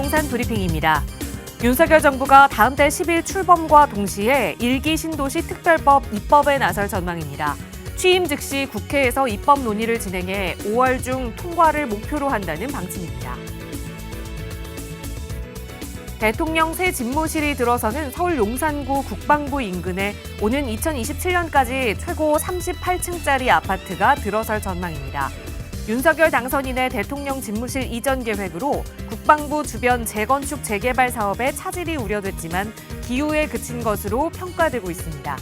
부동산 브리핑입니다. 윤석열 정부가 다음 달 10일 출범과 동시에 1기 신도시 특별법 입법에 나설 전망입니다. 취임 즉시 국회에서 입법 논의를 진행해 5월 중 통과를 목표로 한다는 방침입니다. 대통령 새 집무실이 들어서는 서울 용산구 국방부 인근에 오는 2027년까지 최고 38층짜리 아파트가 들어설 전망입니다. 윤석열 당선인의 대통령 집무실 이전 계획으로 국방부 주변 재건축 재개발 사업에 차질이 우려됐지만 기우에 그친 것으로 평가되고 있습니다.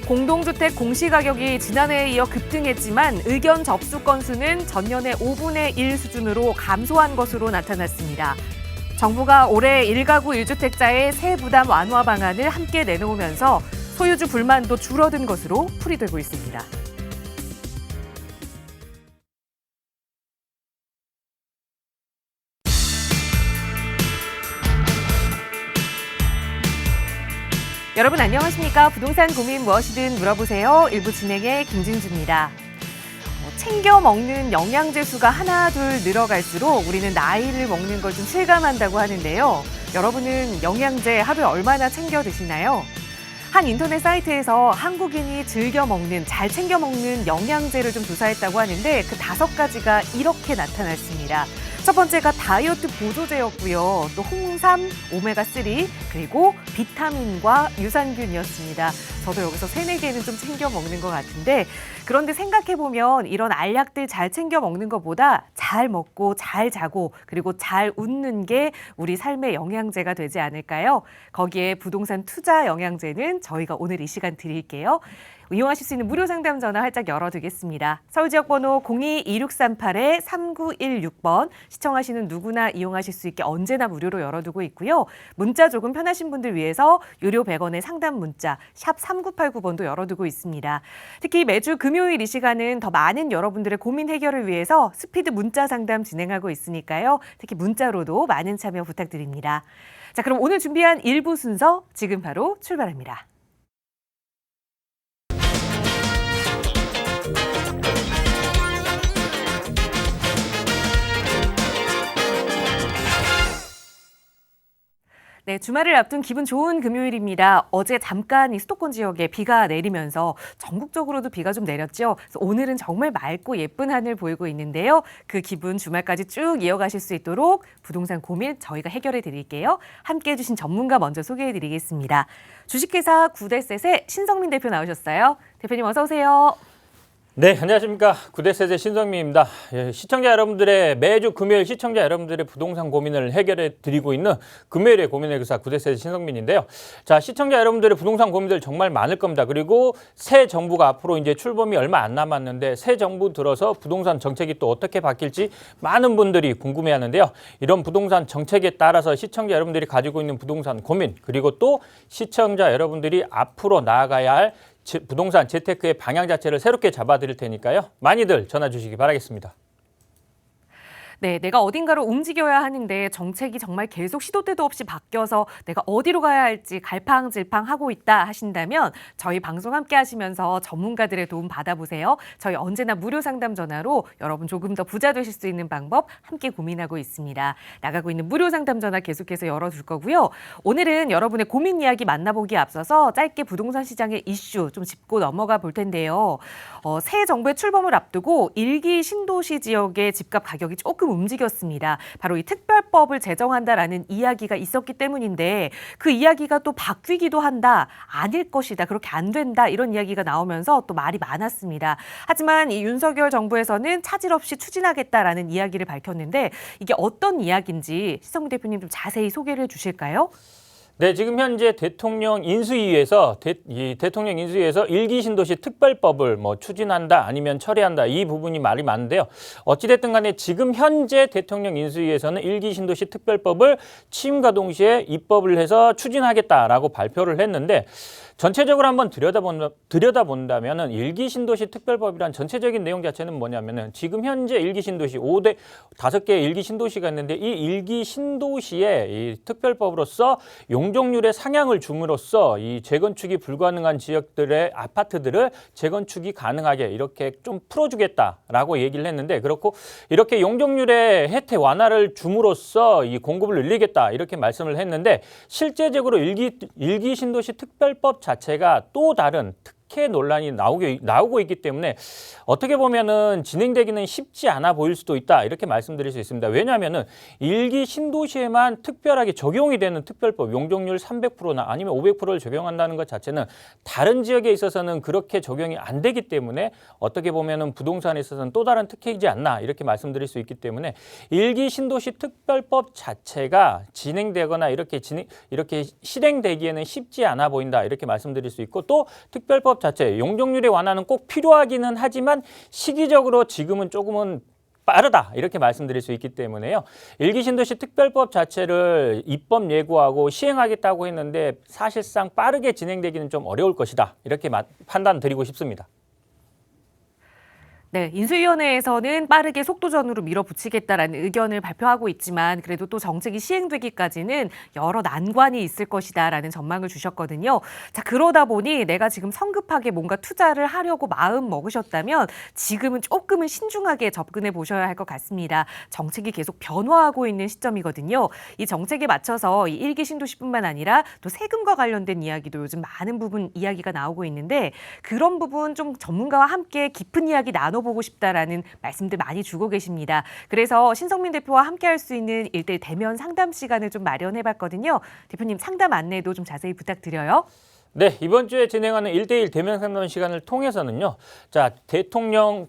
공동주택 공시가격이 지난해에 이어 급등했지만 의견 접수 건수는 전년의 5분의 1 수준으로 감소한 것으로 나타났습니다. 정부가 올해 1가구 1주택자의 세 부담 완화 방안을 함께 내놓으면서 소유주 불만도 줄어든 것으로 풀이되고 있습니다. 여러분 안녕하십니까? 부동산 고민 무엇이든 물어보세요. 일부 진행의 김진주입니다. 챙겨 먹는 영양제 수가 하나 둘 늘어갈수록 우리는 나이를 먹는 걸 좀 실감한다고 하는데요. 여러분은 영양제 하루에 얼마나 챙겨 드시나요? 한 인터넷 사이트에서 한국인이 즐겨 먹는, 잘 챙겨 먹는 영양제를 좀 조사했다고 하는데 그 5가지가 이렇게 나타났습니다. 첫 번째가 다이어트 보조제였고요. 또 홍삼, 오메가3, 그리고 비타민과 유산균이었습니다. 저도 여기서 3-4개는 좀 챙겨 먹는 것 같은데 그런데 생각해보면 이런 알약들 잘 챙겨 먹는 것보다 잘 먹고 잘 자고 그리고 잘 웃는 게 우리 삶의 영양제가 되지 않을까요? 거기에 부동산 투자 영양제는 저희가 오늘 이 시간 드릴게요. 이용하실 수 있는 무료 상담 전화 활짝 열어두겠습니다. 서울지역번호 02-2638-3916번 시청하시는 누구나 이용하실 수 있게 언제나 무료로 열어두고 있고요. 문자 조금 편하신 분들 위해서 유료 100원의 상담 문자 샵 3989번도 열어두고 있습니다. 특히 매주 금요일 이 시간은 더 많은 여러분들의 고민 해결을 위해서 스피드 문자 상담 진행하고 있으니까요. 특히 문자로도 많은 참여 부탁드립니다. 자, 그럼 오늘 준비한 1부 순서 지금 바로 출발합니다. 네, 주말을 앞둔 기분 좋은 금요일입니다. 어제 잠깐 이 수도권 지역에 비가 내리면서 전국적으로도 비가 좀 내렸죠. 그래서 오늘은 정말 맑고 예쁜 하늘 보이고 있는데요. 그 기분 주말까지 쭉 이어가실 수 있도록 부동산 고민 저희가 해결해 드릴게요. 함께해 주신 전문가 먼저 소개해 드리겠습니다. 주식회사 구대셋의 신성민 대표 나오셨어요. 대표님 어서 오세요. 네, 안녕하십니까. 구대셋의 신성민입니다. 시청자 여러분들의 매주 금요일 시청자 여러분들의 부동산 고민을 해결해 드리고 있는 금요일의 고민의 교사 구대셋의 신성민인데요. 자, 시청자 여러분들의 부동산 고민들 정말 많을 겁니다. 그리고 새 정부가 앞으로 이제 출범이 얼마 안 남았는데 새 정부 들어서 부동산 정책이 또 어떻게 바뀔지 많은 분들이 궁금해하는데요. 이런 부동산 정책에 따라서 시청자 여러분들이 가지고 있는 부동산 고민 그리고 또 시청자 여러분들이 앞으로 나아가야 할 부동산 재테크의 방향 자체를 새롭게 잡아드릴 테니까요. 많이들 전화 주시기 바라겠습니다. 네, 내가 어딘가로 움직여야 하는데 정책이 정말 계속 시도 때도 없이 바뀌어서 내가 어디로 가야 할지 갈팡질팡하고 있다 하신다면 저희 방송 함께 하시면서 전문가들의 도움 받아보세요. 저희 언제나 무료 상담 전화로 여러분 조금 더 부자 되실 수 있는 방법 함께 고민하고 있습니다. 나가고 있는 무료 상담 전화 계속해서 열어둘 거고요. 오늘은 여러분의 고민 이야기 만나보기에 앞서서 짧게 부동산 시장의 이슈 좀 짚고 넘어가 볼 텐데요. 새 정부의 출범을 앞두고 1기 신도시 지역의 집값 가격이 조금 움직였습니다. 바로 이 특별법을 제정한다라는 이야기가 있었기 때문인데 그 이야기가 또 바뀌기도 한다, 아닐 것이다, 그렇게 안 된다 이런 이야기가 나오면서 또 말이 많았습니다. 하지만 이 윤석열 정부에서는 차질 없이 추진하겠다라는 이야기를 밝혔는데 이게 어떤 이야기인지 신성민 대표님 좀 자세히 소개를 해 주실까요? 네, 지금 현재 대통령 인수위에서 대통령 인수위에서 1기 신도시 특별법을 추진한다 아니면 철회한다 이 부분이 말이 많은데요. 어찌됐든 간에 지금 현재 대통령 인수위에서는 1기 신도시 특별법을 취임과 동시에 입법을 해서 추진하겠다라고 발표를 했는데 전체적으로 한번 들여다본다면은 일기 신도시 특별법이란 전체적인 내용 자체는 뭐냐면은 지금 현재 일기 신도시 5개 일기 신도시가 있는데 이 일기 신도시의 이 특별법으로서 용적률의 상향을 줌으로써 이 재건축이 불가능한 지역들의 아파트들을 재건축이 가능하게 이렇게 좀 풀어주겠다라고 얘기를 했는데 그렇고 이렇게 용적률의 혜택 완화를 줌으로써 이 공급을 늘리겠다 이렇게 말씀을 했는데 실제적으로 일기 신도시 특별법 자체가 또 다른 특혜 논란이 나오고 있기 때문에 어떻게 보면은 진행되기는 쉽지 않아 보일 수도 있다 이렇게 말씀드릴 수 있습니다. 왜냐하면은 일기 신도시에만 특별하게 적용이 되는 특별법 용적률 300%나 아니면 500%를 적용한다는 것 자체는 다른 지역에 있어서는 그렇게 적용이 안 되기 때문에 어떻게 보면은 부동산에 있어서는 또 다른 특혜이지 않나 이렇게 말씀드릴 수 있기 때문에 일기 신도시 특별법 자체가 진행되거나 이렇게 실행되기에는 쉽지 않아 보인다 이렇게 말씀드릴 수 있고 또 특별법 자체 용적률의 완화는 꼭 필요하기는 하지만 시기적으로 지금은 조금은 빠르다 이렇게 말씀드릴 수 있기 때문에요. 일기 신도시 특별법 자체를 입법 예고하고 시행하겠다고 했는데 사실상 빠르게 진행되기는 좀 어려울 것이다 이렇게 판단드리고 싶습니다. 네, 인수위원회에서는 빠르게 속도전으로 밀어붙이겠다라는 의견을 발표하고 있지만 그래도 또 정책이 시행되기까지는 여러 난관이 있을 것이다라는 전망을 주셨거든요. 자, 그러다 보니 내가 지금 성급하게 뭔가 투자를 하려고 마음 먹으셨다면 지금은 조금은 신중하게 접근해 보셔야 할 것 같습니다. 정책이 계속 변화하고 있는 시점이거든요. 이 정책에 맞춰서 이 일기 신도시뿐만 아니라 또 세금과 관련된 이야기도 요즘 많은 부분 이야기가 나오고 있는데 그런 부분 좀 전문가와 함께 깊은 이야기 나눠보고 싶다라는 말씀들 많이 주고 계십니다. 그래서 신성민 대표와 함께 할 수 있는 1대1 대면 상담 시간을 좀 마련해봤거든요. 대표님 상담 안내도 좀 자세히 부탁드려요. 네, 이번 주에 진행하는 1대1 대면 상담 시간을 통해서는요. 자, 대통령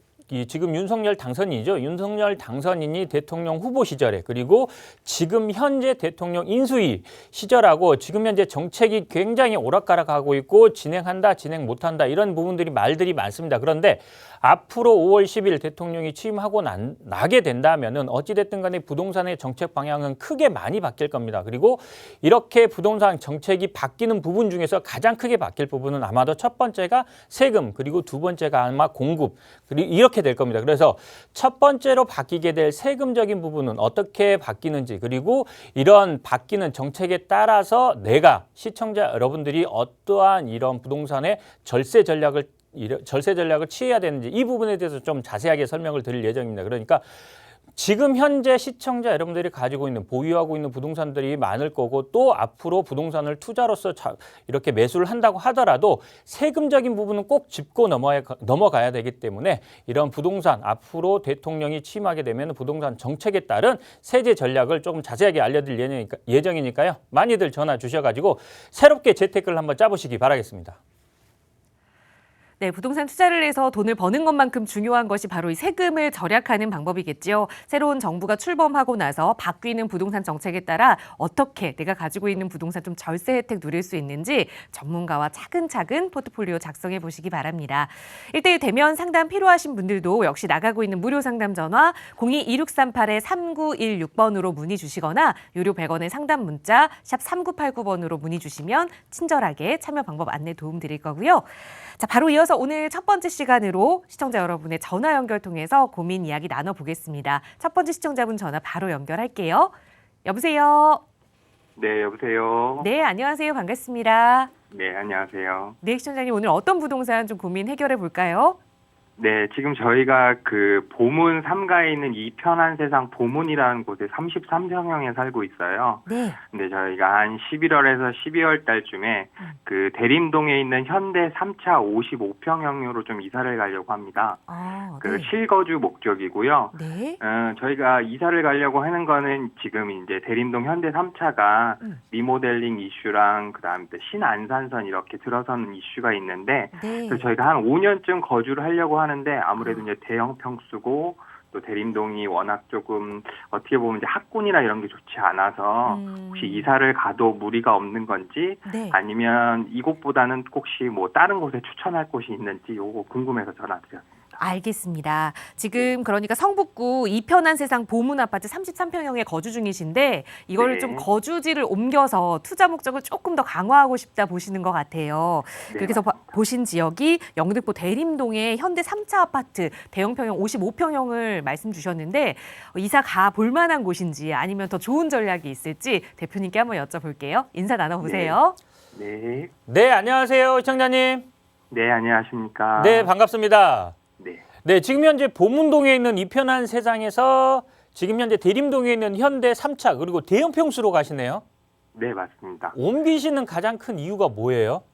지금 윤석열 당선인이죠. 윤석열 당선인이 대통령 후보 시절에 그리고 지금 현재 대통령 인수위 시절하고 지금 현재 정책이 굉장히 오락가락하고 있고 진행한다, 진행 못한다 이런 부분들이 말들이 많습니다. 그런데 앞으로 5월 10일 대통령이 취임하고 나게 된다면은 어찌됐든 간에 부동산의 정책 방향은 크게 많이 바뀔 겁니다. 그리고 이렇게 부동산 정책이 바뀌는 부분 중에서 가장 크게 바뀔 부분은 아마도 첫 번째가 세금 그리고 두 번째가 아마 공급 그리고 이렇게 될 겁니다. 그래서 첫 번째로 바뀌게 될 세금적인 부분은 어떻게 바뀌는지 그리고 이런 바뀌는 정책에 따라서 내가 시청자 여러분들이 어떠한 이런 부동산의 절세 전략을 취해야 되는지 이 부분에 대해서 좀 자세하게 설명을 드릴 예정입니다. 그러니까 지금 현재 시청자 여러분들이 가지고 있는 보유하고 있는 부동산들이 많을 거고 또 앞으로 부동산을 투자로서 이렇게 매수를 한다고 하더라도 세금적인 부분은 꼭 짚고 넘어가야 되기 때문에 이런 부동산 앞으로 대통령이 취임하게 되면 부동산 정책에 따른 세제 전략을 조금 자세하게 알려드릴 예정이니까요. 많이들 전화 주셔가지고 새롭게 재테크를 한번 짜보시기 바라겠습니다. 네, 부동산 투자를 해서 돈을 버는 것만큼 중요한 것이 바로 이 세금을 절약하는 방법이겠죠. 새로운 정부가 출범하고 나서 바뀌는 부동산 정책에 따라 어떻게 내가 가지고 있는 부동산 좀 절세 혜택 누릴 수 있는지 전문가와 차근차근 포트폴리오 작성해 보시기 바랍니다. 1대1 대면 상담 필요하신 분들도 역시 나가고 있는 무료 상담 전화 02-2638-3916번으로 문의 주시거나 유료 100원의 상담 문자 샵 3989번으로 문의 주시면 친절하게 참여 방법 안내 도움 드릴 거고요. 자, 바로 이어서 오늘 첫 번째 시간으로 시청자 여러분의 전화 연결 통해서 고민 이야기 나눠보겠습니다. 첫 번째 시청자분 전화 바로 연결할게요. 여보세요? 네, 여보세요? 네, 안녕하세요. 반갑습니다. 네, 안녕하세요. 네, 시청자님 오늘 어떤 부동산 좀 고민 해결해 볼까요? 네, 지금 저희가 그 보문 3가에 있는 이 편한 세상 보문이라는 곳에 33평형에 살고 있어요. 네. 근데 저희가 한 11월에서 12월 달쯤에 그 대림동에 있는 현대 3차 55평형으로 좀 이사를 가려고 합니다. 그 실거주 목적이고요. 네. 저희가 이사를 가려고 하는 거는 지금 이제 대림동 현대 3차가 리모델링 이슈랑 그다음에 신안산선 이렇게 들어서는 이슈가 있는데 네. 그래서 저희가 한 5년쯤 거주를 하려고 하는데 아무래도 이제 대형 평수고 또 대림동이 워낙 조금 어떻게 보면 이제 학군이나 이런 게 좋지 않아서 혹시 이사를 가도 무리가 없는 건지 네. 아니면 이곳보다는 혹시 뭐 다른 곳에 추천할 곳이 있는지 요거 궁금해서 전화드렸습니다. 알겠습니다. 지금 그러니까 성북구 이편한 세상 보문 아파트 33평형에 거주 중이신데 이거를 네. 좀 거주지를 옮겨서 투자 목적을 조금 더 강화하고 싶다 보시는 것 같아요. 네, 그래서 보신 지역이 영등포 대림동의 현대 3차 아파트 대형평형 55평형을 말씀 주셨는데 이사 가 볼 만한 곳인지 아니면 더 좋은 전략이 있을지 대표님께 한번 여쭤볼게요. 인사 나눠보세요. 네. 네, 안녕하세요, 시청자님. 네, 안녕하십니까. 네, 반갑습니다. 네. 네, 지금 현재 보문동에 있는 이편한 세상에서 지금 현재 대림동에 있는 현대 3차 그리고 대형 평수로 가시네요. 네, 맞습니다. 옮기시는 가장 큰 이유가 뭐예요?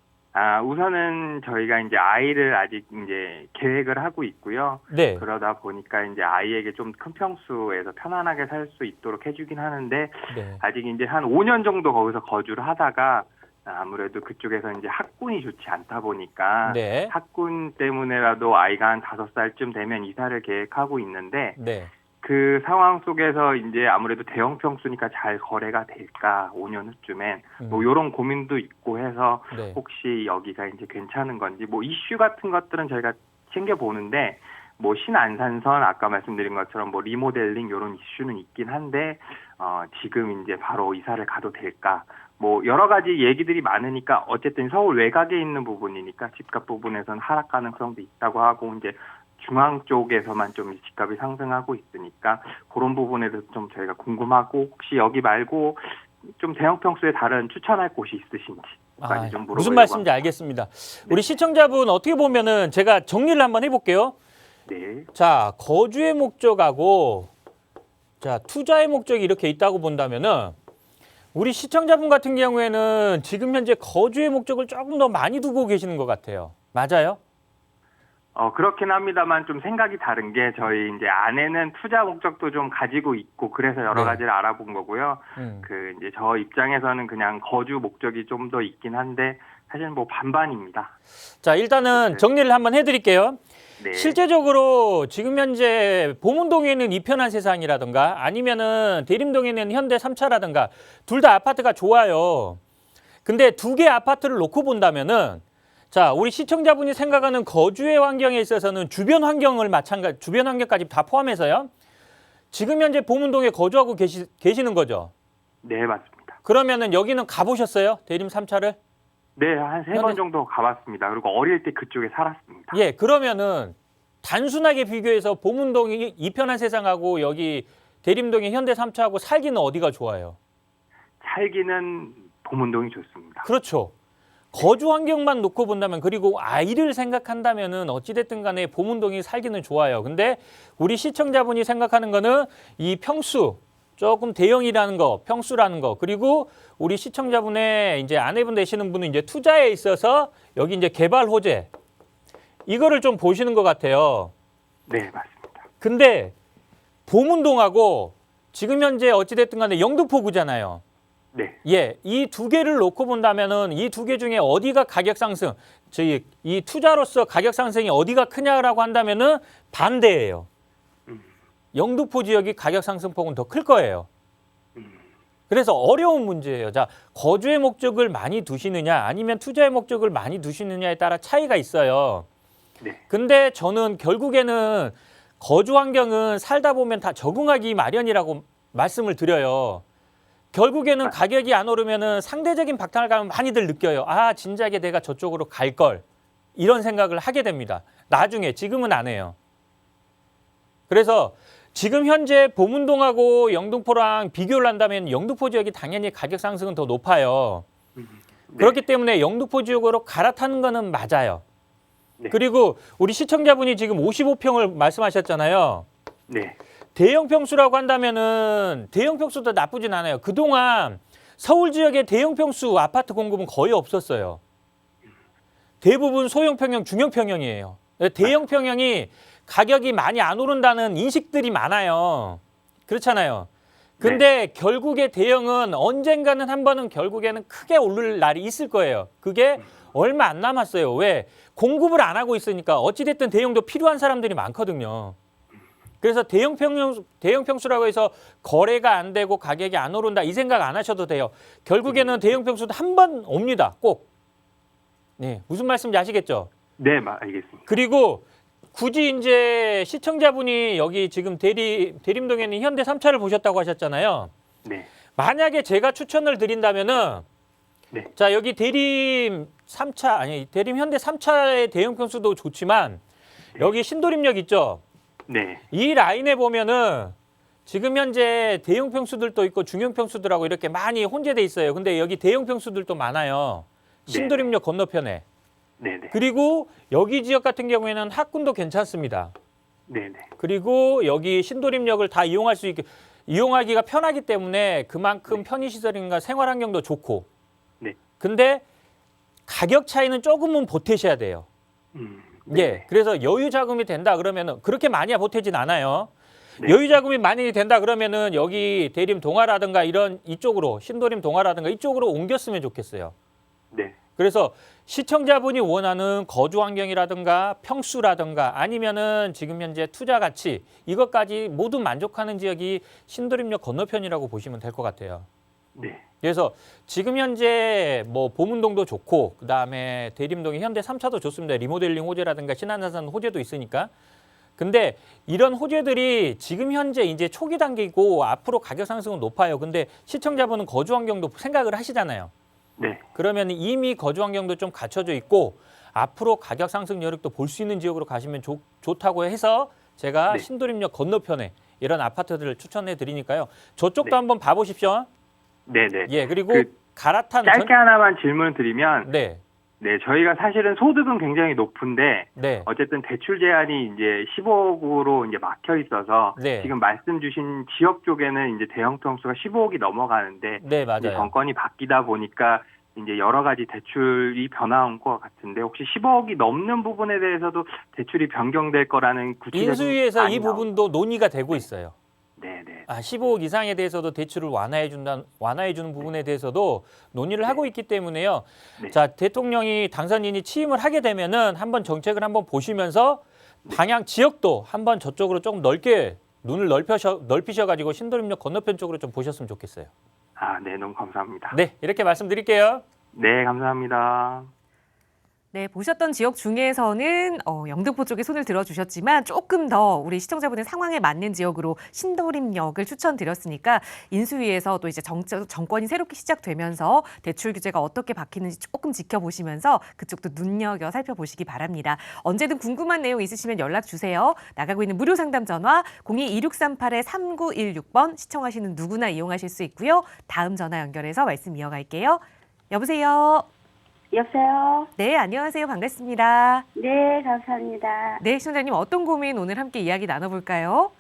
우선은 저희가 이제 아이를 아직 이제 계획을 하고 있고요. 네. 그러다 보니까 이제 아이에게 좀 큰 평수에서 편안하게 살 수 있도록 해주긴 하는데 네. 아직 이제 한 5년 정도 거기서 거주를 하다가 아무래도 그쪽에서 이제 학군이 좋지 않다 보니까 네. 학군 때문에라도 아이가 한 5살쯤 되면 이사를 계획하고 있는데 네. 그 상황 속에서 이제 아무래도 대형 평수니까 잘 거래가 될까 5년 후쯤엔 뭐 이런 고민도 있고 해서 네. 혹시 여기가 이제 괜찮은 건지 뭐 이슈 같은 것들은 저희가 챙겨 보는데 뭐 신안산선 아까 말씀드린 것처럼 뭐 리모델링 이런 이슈는 있긴 한데 지금 이제 바로 이사를 가도 될까 뭐 여러 가지 얘기들이 많으니까 어쨌든 서울 외곽에 있는 부분이니까 집값 부분에서는 하락 가능성도 있다고 하고 이제 중앙 쪽에서만 좀 집값이 상승하고 있으니까 그런 부분에 대해서 좀 저희가 궁금하고 혹시 여기 말고 좀 대형 평수에 다른 추천할 곳이 있으신지까지 좀 물어보려고 무슨 말씀인지 알겠습니다. 우리 시청자분 어떻게 보면은 제가 정리를 한번 해볼게요. 네. 자, 거주의 목적하고 자, 투자의 목적이 이렇게 있다고 본다면은 우리 시청자분 같은 경우에는 지금 현재 거주의 목적을 조금 더 많이 두고 계시는 것 같아요. 맞아요? 그렇긴 합니다만 좀 생각이 다른 게 저희 이제 아내는 투자 목적도 좀 가지고 있고 그래서 여러 네. 가지를 알아본 거고요. 그 이제 저 입장에서는 그냥 거주 목적이 좀 더 있긴 한데 사실 뭐 반반입니다. 자, 일단은 정리를 한번 해드릴게요. 네. 실제적으로 지금 현재 보문동에 있는 이편한 세상이라든가 아니면은 대림동에 있는 현대 3차라든가 둘 다 아파트가 좋아요. 근데 두 개의 아파트를 놓고 본다면은 자, 우리 시청자분이 생각하는 거주의 환경에 있어서는 주변 환경까지 다 포함해서요. 지금 현재 보문동에 거주하고 계시는 거죠? 네, 맞습니다. 그러면은 여기는 가보셨어요? 대림 3차를? 네, 한 3번 정도 가봤습니다. 그리고 어릴 때 그쪽에 살았습니다. 예, 그러면은 단순하게 비교해서 보문동이 이편한 세상하고 여기 대림동의 현대 3차하고 살기는 어디가 좋아요? 살기는 보문동이 좋습니다. 그렇죠. 거주 환경만 놓고 본다면 그리고 아이를 생각한다면은 어찌됐든 간에 보문동이 살기는 좋아요. 근데 우리 시청자분이 생각하는 거는 이 평수, 조금 대형이라는 거, 평수라는 거, 그리고 우리 시청자분의 이제 아내분 되시는 분은 이제 투자에 있어서 여기 이제 개발 호재, 이거를 좀 보시는 것 같아요. 네, 맞습니다. 근데 보문동하고 지금 현재 어찌됐든 간에 영등포구잖아요. 네. 예, 이 두 개를 놓고 본다면은 이 두 개 중에 어디가 가격 상승, 이 투자로서 가격 상승이 어디가 크냐라고 한다면은 반대예요. 영등포 지역이 가격 상승폭은 더 클 거예요. 그래서 어려운 문제예요. 자, 거주의 목적을 많이 두시느냐 아니면 투자의 목적을 많이 두시느냐에 따라 차이가 있어요. 네. 근데 저는 결국에는 거주 환경은 살다 보면 다 적응하기 마련이라고 말씀을 드려요. 결국에는 가격이 안 오르면은 상대적인 박탈감을 많이들 느껴요. 아, 진작에 내가 저쪽으로 갈 걸. 이런 생각을 하게 됩니다. 나중에, 지금은 안 해요. 그래서 지금 현재 보문동하고 영등포랑 비교를 한다면 영등포 지역이 당연히 가격 상승은 더 높아요. 네. 그렇기 때문에 영등포 지역으로 갈아타는 거는 맞아요. 네. 그리고 우리 시청자분이 지금 55평을 말씀하셨잖아요. 네. 대형 평수라고 한다면은 대형 평수도 나쁘진 않아요. 그동안 서울 지역의 대형 평수 아파트 공급은 거의 없었어요. 대부분 소형 평형, 중형 평형이에요. 대형 평형이 가격이 많이 안 오른다는 인식들이 많아요. 그렇잖아요. 근데 결국에 대형은 언젠가는 한 번은 결국에는 크게 오를 날이 있을 거예요. 그게 얼마 안 남았어요. 왜? 공급을 안 하고 있으니까 어찌됐든 대형도 필요한 사람들이 많거든요. 그래서 대형 평수라고 해서 거래가 안 되고 가격이 안 오른다 이 생각 안 하셔도 돼요. 결국에는 대형 평수도 한 번 옵니다. 꼭. 네, 무슨 말씀인지 아시겠죠? 네, 알겠습니다. 그리고 굳이 이제 시청자분이 여기 지금 대림동에 있는 현대 3차를 보셨다고 하셨잖아요. 네. 만약에 제가 추천을 드린다면은 네. 자, 여기 대림 현대 3차의 대형 평수도 좋지만 여기 신도림역 있죠? 네. 이 라인에 보면은 지금 현재 대형 평수들도 있고 중형 평수들하고 이렇게 많이 혼재돼 있어요. 근데 여기 대형 평수들도 많아요. 신도림역 건너편에. 네네. 그리고 여기 지역 같은 경우에는 학군도 괜찮습니다. 네네. 그리고 여기 신도림역을 다 이용하기가 편하기 때문에 그만큼 편의시설인가 생활환경도 좋고. 네. 근데 가격 차이는 조금은 보태셔야 돼요. 예. 그래서 여유 자금이 된다 그러면은 그렇게 많이 보태진 않아요. 네. 여유 자금이 많이 된다 그러면은 여기 대림 동화라든가 이쪽으로 신도림 동화라든가 이쪽으로 옮겼으면 좋겠어요. 네. 그래서 시청자분이 원하는 거주 환경이라든가 평수라든가 아니면은 지금 현재 투자 가치 이것까지 모두 만족하는 지역이 신도림역 건너편이라고 보시면 될 것 같아요. 네. 그래서 지금 현재 뭐 보문동도 좋고 그다음에 대림동의 현대 3차도 좋습니다. 리모델링 호재라든가 신한산산 호재도 있으니까. 근데 이런 호재들이 지금 현재 이제 초기 단계이고 앞으로 가격 상승은 높아요. 근데 시청자분은 거주 환경도 생각을 하시잖아요. 네. 그러면 이미 거주 환경도 좀 갖춰져 있고 앞으로 가격 상승 여력도 볼 수 있는 지역으로 가시면 좋다고 해서 제가 네. 신도림역 건너편에 이런 아파트들을 추천해 드리니까요. 저쪽도 네. 한번 봐보십시오. 네네. 예, 그리고 그 갈아탄 짧게 하나만 질문을 드리면, 네, 네, 저희가 사실은 소득은 굉장히 높은데, 네, 어쨌든 대출 제한이 이제 15억으로 이제 막혀 있어서, 네. 지금 말씀 주신 지역 쪽에는 이제 대형 평수가 15억이 넘어가는데, 네, 이제 맞아요. 정권이 바뀌다 보니까 이제 여러 가지 대출이 변화한 것 같은데, 혹시 15억이 넘는 부분에 대해서도 대출이 변경될 거라는 구체적인 인수위에서 이 안이 부분도 논의가 되고 있어요. 네네. 15억 이상에 대해서도 대출을 완화해 주는 부분에 대해서도 논의를 하고 있기 때문에요. 네. 자, 대통령이 당선인이 취임을 하게 되면은 한번 정책을 한번 보시면서 방향 지역도 한번 저쪽으로 조금 넓게 눈을 넓히셔 가지고 신도림역 건너편 쪽으로 좀 보셨으면 좋겠어요. 아, 네, 너무 감사합니다. 네, 이렇게 말씀드릴게요. 네, 감사합니다. 네, 보셨던 지역 중에서는 영등포 쪽에 손을 들어주셨지만 조금 더 우리 시청자분의 상황에 맞는 지역으로 신도림역을 추천드렸으니까 인수위에서 또 이제 정권이 새롭게 시작되면서 대출 규제가 어떻게 바뀌는지 조금 지켜보시면서 그쪽도 눈여겨 살펴보시기 바랍니다. 언제든 궁금한 내용 있으시면 연락 주세요. 나가고 있는 무료 상담 전화 02-2638-3916번 시청하시는 누구나 이용하실 수 있고요. 다음 전화 연결해서 말씀 이어갈게요. 여보세요. 여보세요? 네, 안녕하세요. 반갑습니다. 네, 감사합니다. 네, 시청자님 어떤 고민 오늘 함께 이야기 나눠볼까요?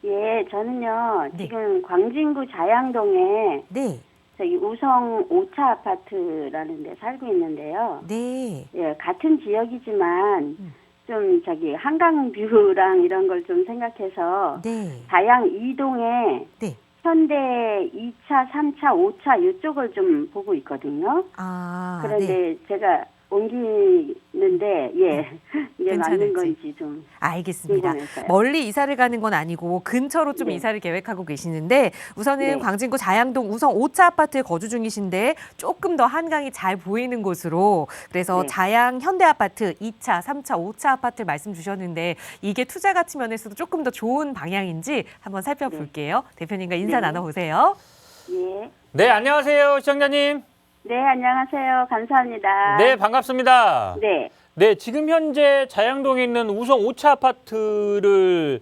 예, 저는요, 네. 지금 광진구 자양동에 네, 저기 우성 5차 아파트라는 데 살고 있는데요. 네, 예, 같은 지역이지만 좀 저기 한강뷰랑 이런 걸 좀 생각해서 네, 자양 2동에 네. 현대 2차, 3차, 5차 이쪽을 좀 보고 있거든요. 아, 그런데 네. 제가 옮기는데 이게 괜찮을지. 맞는 건지 좀 알겠습니다. 궁금해서요. 멀리 이사를 가는 건 아니고 근처로 좀 네. 이사를 계획하고 계시는데 우선은 네. 광진구 자양동 우성 5차 아파트에 거주 중이신데 조금 더 한강이 잘 보이는 곳으로 그래서 네. 자양 현대 아파트 2차, 3차, 5차 아파트를 말씀 주셨는데 이게 투자 가치 면에서도 조금 더 좋은 방향인지 한번 살펴볼게요. 대표님과 인사 네. 나눠보세요. 예. 네, 안녕하세요, 시청자님. 네, 안녕하세요. 감사합니다. 네, 반갑습니다. 네. 네, 지금 현재 자양동에 있는 우성 5차 아파트를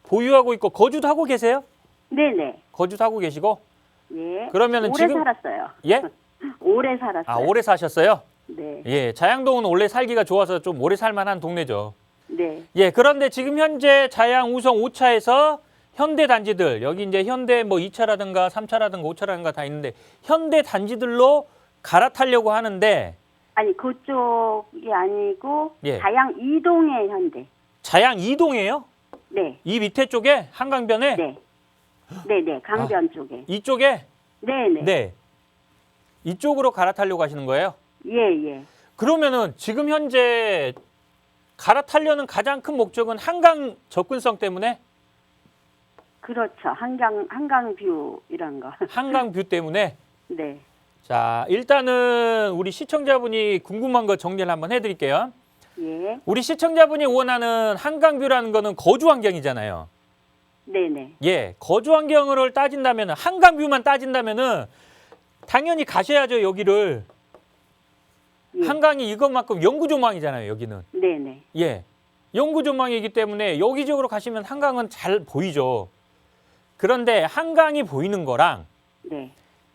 보유하고 있고 거주도 하고 계세요? 네네. 거주도 하고 계시고? 예. 그러면은 오래 지금- 살았어요. 예? 오래 살았어요. 아, 오래 사셨어요? 네. 예, 자양동은 원래 살기가 좋아서 좀 오래 살만한 동네죠. 네. 예, 그런데 지금 현재 자양 우성 5차에서 현대 단지들, 여기 이제 현대 뭐 2차라든가 3차라든가 5차라든가 다 있는데 현대 단지들로 갈아타려고 하는데 아니, 그쪽이 아니고 예. 자양 2동의 현대. 자양 2동이에요? 네. 이 밑에 쪽에 한강변에 네. 네네. 강변 쪽에. 이쪽에 네네. 네. 이쪽으로 갈아타려고 하시는 거예요? 예, 예. 그러면은 지금 현재 갈아타려는 가장 큰 목적은 한강 접근성 때문에 그렇죠. 한강뷰 이런 거. 한강 뷰 때문에 네. 자, 일단은 우리 시청자분이 궁금한 거 정리를 한번 해드릴게요. 예. 우리 시청자분이 원하는 한강뷰라는 거는 거주 환경이잖아요. 네네. 예, 거주 환경을 따진다면 한강뷰만 따진다면은 당연히 가셔야죠, 여기를. 예. 한강이 이것만큼 영구 조망이잖아요, 여기는. 네네. 예. 영구 조망이기 때문에 여기적으로 가시면 한강은 잘 보이죠. 그런데 한강이 보이는 거랑 네.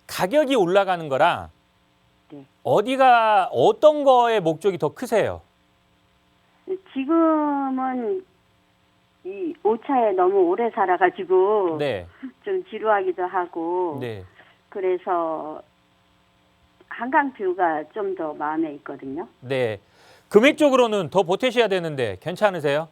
가격이 올라가는 거랑 네. 어디가 어떤 거의 목적이 더 크세요? 지금은 이 오차에 너무 오래 살아가지고 네. 좀 지루하기도 하고 네. 그래서 한강뷰가 좀 더 마음에 있거든요. 네. 금액적으로는 더 보태셔야 되는데 괜찮으세요?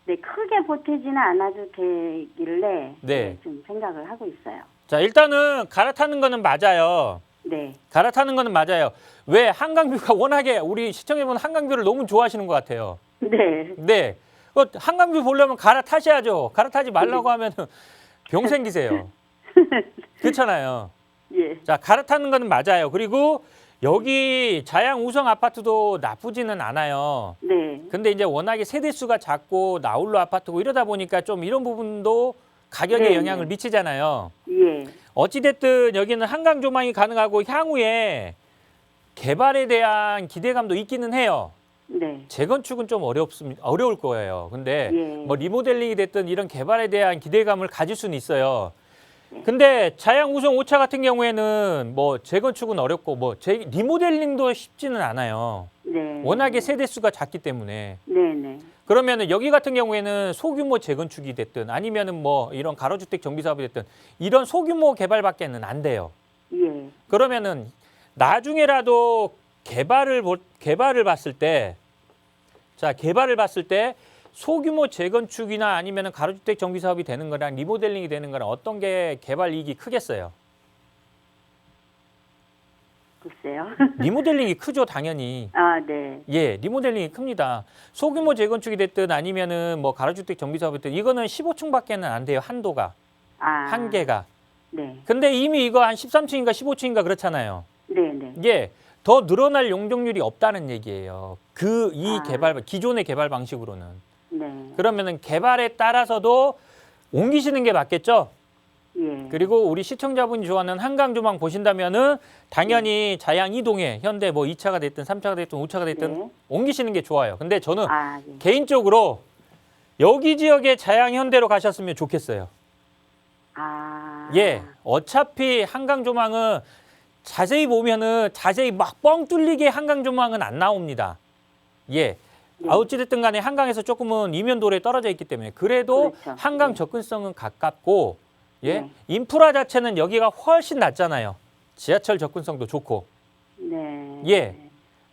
네, 크게 보태지는 않아도 되길래 네. 좀 생각을 하고 있어요. 자, 일단은 갈아타는 거는 맞아요. 네. 갈아타는 거는 맞아요. 왜 한강뷰가 워낙에 우리 시청자분 한강뷰를 너무 좋아하시는 것 같아요. 네. 네. 한강뷰 보려면 갈아타셔야죠. 갈아타지 말라고 하면 병 생기세요. 그렇잖아요. 예. 자, 갈아타는 거는 맞아요. 그리고 여기 자양 우성 아파트도 나쁘지는 않아요. 네. 근데 이제 워낙에 세대수가 작고 나홀로 아파트고 이러다 보니까 좀 이런 부분도 가격에 네, 영향을 네. 미치잖아요. 예. 어찌됐든 여기는 한강 조망이 가능하고 향후에 개발에 대한 기대감도 있기는 해요. 네. 재건축은 좀 어려울 거예요. 근데 예. 뭐 리모델링이 됐든 이런 개발에 대한 기대감을 가질 수는 있어요. 네. 근데 자양 우성 5차 같은 경우에는 뭐 재건축은 어렵고 뭐 리모델링도 쉽지는 않아요. 네. 워낙에 세대수가 작기 때문에. 네네. 그러면은 여기 같은 경우에는 소규모 재건축이 됐든 아니면은 뭐 이런 가로주택 정비 사업이 됐든 이런 소규모 개발밖에는 안 돼요. 예. 그러면은 나중에라도 개발을 봤을 때, 자, 개발을 봤을 때 소규모 재건축이나 아니면은 가로주택 정비 사업이 되는 거랑 리모델링이 되는 거랑 어떤 게 개발 이익이 크겠어요? 글쎄요. 리모델링이 크죠, 당연히. 아, 네. 예, 리모델링이 큽니다. 소규모 재건축이 됐든 아니면은 뭐 가로주택 정비 사업이 됐든 이거는 15층밖에는 안 돼요, 한도가. 아. 한계가. 네. 근데 이미 이거 한 13층인가 15층인가 그렇잖아요. 네네. 예, 더 늘어날 용적률이 없다는 얘기예요. 이 아. 기존의 개발 방식으로는. 네. 그러면은 개발에 따라서도 옮기시는 게 맞겠죠? 예. 그리고 우리 시청자분이 좋아하는 한강 조망 보신다면은 당연히 자양 이동에 현대 뭐 2차가 됐든 3차가 됐든 5차가 됐든 네. 옮기시는 게 좋아요. 근데 저는 아, 예. 개인적으로 여기 지역에 자양 현대로 가셨으면 좋겠어요. 아. 예, 어차피 한강 조망은 자세히 보면은 자세히 막 뻥 뚫리게 한강 조망은 안 나옵니다. 예. 네. 어찌됐든 간에 한강에서 조금은 이면도로에 떨어져 있기 때문에 그래도 그렇죠. 한강 네. 접근성은 가깝고 예. 네. 인프라 자체는 여기가 훨씬 낫잖아요. 지하철 접근성도 좋고. 네. 예.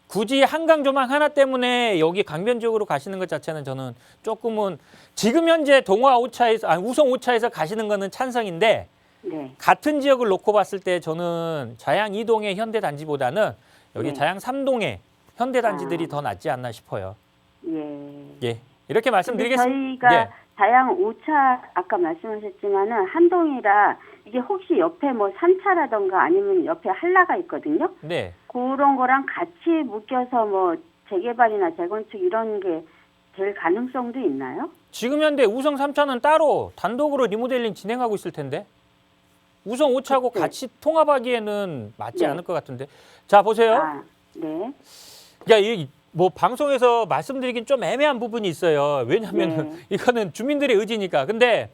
굳이 한강 조망 하나 때문에 여기 강변 지역으로 가시는 것 자체는 저는 조금은 지금 현재 우성 5차에서 가시는 거는 찬성인데 네. 같은 지역을 놓고 봤을 때 저는 자양 2동의 현대 단지보다는 여기 네. 자양 3동의 현대 단지들이 아. 더 낫지 않나 싶어요. 예. 예. 이렇게 근데 말씀드리겠습니다. 저희가 예. 자양 5차 아까 말씀하셨지만은 한동이라 이게 혹시 옆에 뭐 3차라던가 아니면 옆에 한라가 있거든요. 네. 그런 거랑 같이 묶여서 뭐 재개발이나 재건축 이런 게 될 가능성도 있나요? 지금 현재 우성 3차는 따로 단독으로 리모델링 진행하고 있을 텐데 우성 5차하고 네. 같이 통합하기에는 맞지 네. 않을 것 같은데. 자, 보세요. 아, 네. 야, 뭐 방송에서 말씀드리긴 좀 애매한 부분이 있어요. 왜냐하면 네. 이거는 주민들의 의지니까. 근데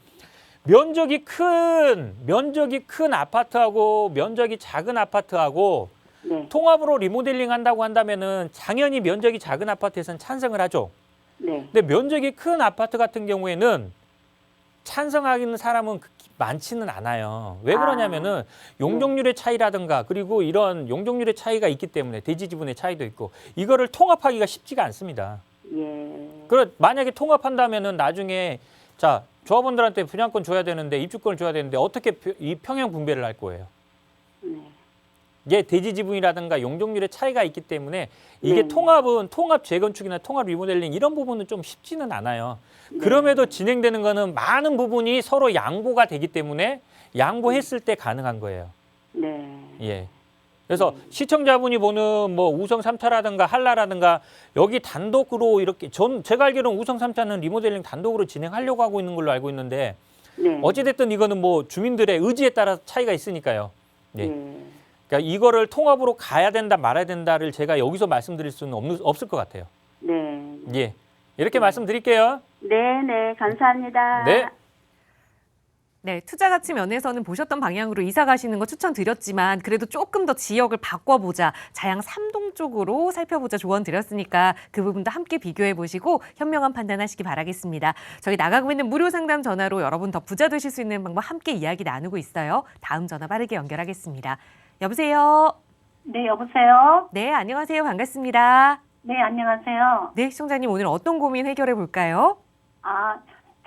면적이 큰 아파트하고 면적이 작은 아파트하고 네. 통합으로 리모델링 한다고 한다면은 당연히 면적이 작은 아파트에서는 찬성을 하죠. 네. 근데 면적이 큰 아파트 같은 경우에는 찬성하는 사람은 많지는 않아요. 왜 그러냐면은 용적률의 차이라든가 그리고 이런 용적률의 차이가 있기 때문에 대지 지분의 차이도 있고 이거를 통합하기가 쉽지가 않습니다. 예. 만약에 통합한다면은 나중에 자, 조합원들한테 분양권 줘야 되는데 입주권을 줘야 되는데 어떻게 이 평형 분배를 할 거예요? 네. 이게 대지 지분이라든가 용적률의 차이가 있기 때문에 이게 네. 통합 재건축이나 통합 리모델링 이런 부분은 좀 쉽지는 않아요. 그럼에도 진행되는 거는 많은 부분이 서로 양보가 되기 때문에 양보했을 때 가능한 거예요. 네. 예. 그래서 시청자분이 보는 뭐 우성 3차라든가 한라라든가 여기 단독으로 이렇게 제가 알기로는 우성 3차는 리모델링 단독으로 진행하려고 하고 있는 걸로 알고 있는데 네. 어찌됐든 이거는 뭐 주민들의 의지에 따라 차이가 있으니까요. 예. 네. 그러니까 이거를 통합으로 가야 된다 말아야 된다를 제가 여기서 말씀드릴 수는 없을 것 같아요. 네. 예. 이렇게 말씀드릴게요. 네, 네, 감사합니다. 네. 네, 투자 가치 면에서는 보셨던 방향으로 이사 가시는 거 추천드렸지만 그래도 조금 더 지역을 바꿔보자, 자양 3동 쪽으로 살펴보자 조언 드렸으니까 그 부분도 함께 비교해 보시고 현명한 판단하시기 바라겠습니다. 저희 나가고 있는 무료 상담 전화로 여러분 더 부자 되실 수 있는 방법 함께 이야기 나누고 있어요. 다음 전화 빠르게 연결하겠습니다. 여보세요? 네, 여보세요? 네, 안녕하세요. 반갑습니다. 네, 안녕하세요. 네, 시청자님 오늘 어떤 고민 해결해 볼까요?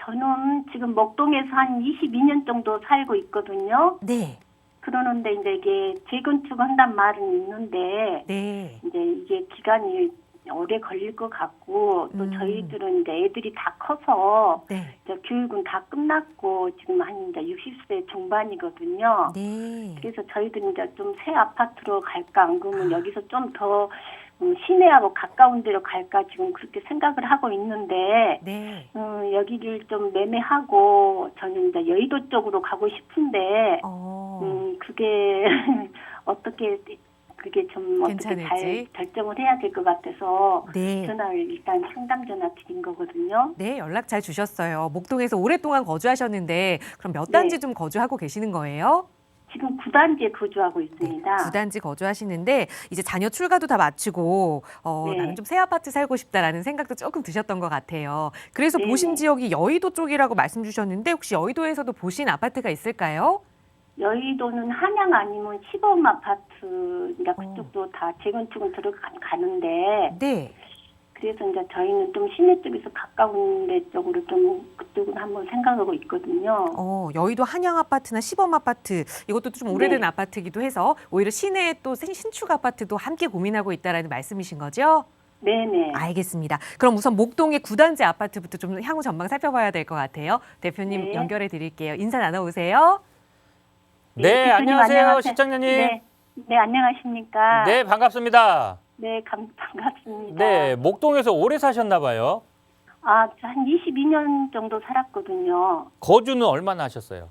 저는 지금 목동에서 한 22년 정도 살고 있거든요. 네, 그러는데 이제 이게 재건축한단 말은 있는데 네, 이제 이게 기간이 오래 걸릴 것 같고 또 저희들은 이제 애들이 다 커서 네, 이제 교육은 다 끝났고 지금 한 이제 60세 중반이거든요. 네. 그래서 저희들은 이제 좀 새 아파트로 갈까 안 그러면 여기서 좀 더 시내하고 가까운 데로 갈까 지금 그렇게 생각을 하고 있는데 네. 여기를 좀 매매하고 저는 이제 여의도 쪽으로 가고 싶은데 그게 어떻게 그게 좀 어떻게 괜찮을지. 잘 결정을 해야 될 것 같아서 네. 전화를 일단 상담 전화 드린 거거든요. 네, 연락 잘 주셨어요. 목동에서 오랫동안 거주하셨는데 그럼 몇 단지 네. 좀 거주하고 계시는 거예요? 지금 9단지에 거주하고 있습니다. 9단지 거주하시는데 이제 자녀 출가도 다 마치고 네. 나는 좀 새 아파트 살고 싶다라는 생각도 조금 드셨던 것 같아요. 그래서 네네. 보신 지역이 여의도 쪽이라고 말씀 주셨는데 혹시 여의도에서도 보신 아파트가 있을까요? 여의도는 한양 아니면 시범 아파트, 그러니까 그쪽도 다 재건축은 들어가는데 네. 그래서 이제 저희는 좀 시내 쪽에서 가까운 데 쪽으로 좀 그쪽은 한번 생각하고 있거든요. 여의도 한양 아파트나 시범 아파트 이것도 좀 오래된 네. 아파트이기도 해서 오히려 시내에 또 신축 아파트도 함께 고민하고 있다라는 말씀이신 거죠? 네네. 알겠습니다. 그럼 우선 목동의 9단지 아파트부터 좀 향후 전망 살펴봐야 될 것 같아요. 대표님 네. 연결해 드릴게요. 인사 나눠오세요. 네, 대표님 안녕하세요, 안녕하세요. 시청자님. 네, 안녕하십니까. 네, 반갑습니다. 네, 반갑습니다. 네, 목동에서 오래 사셨나 봐요. 한 22년 정도 살았거든요. 거주는 얼마나 하셨어요?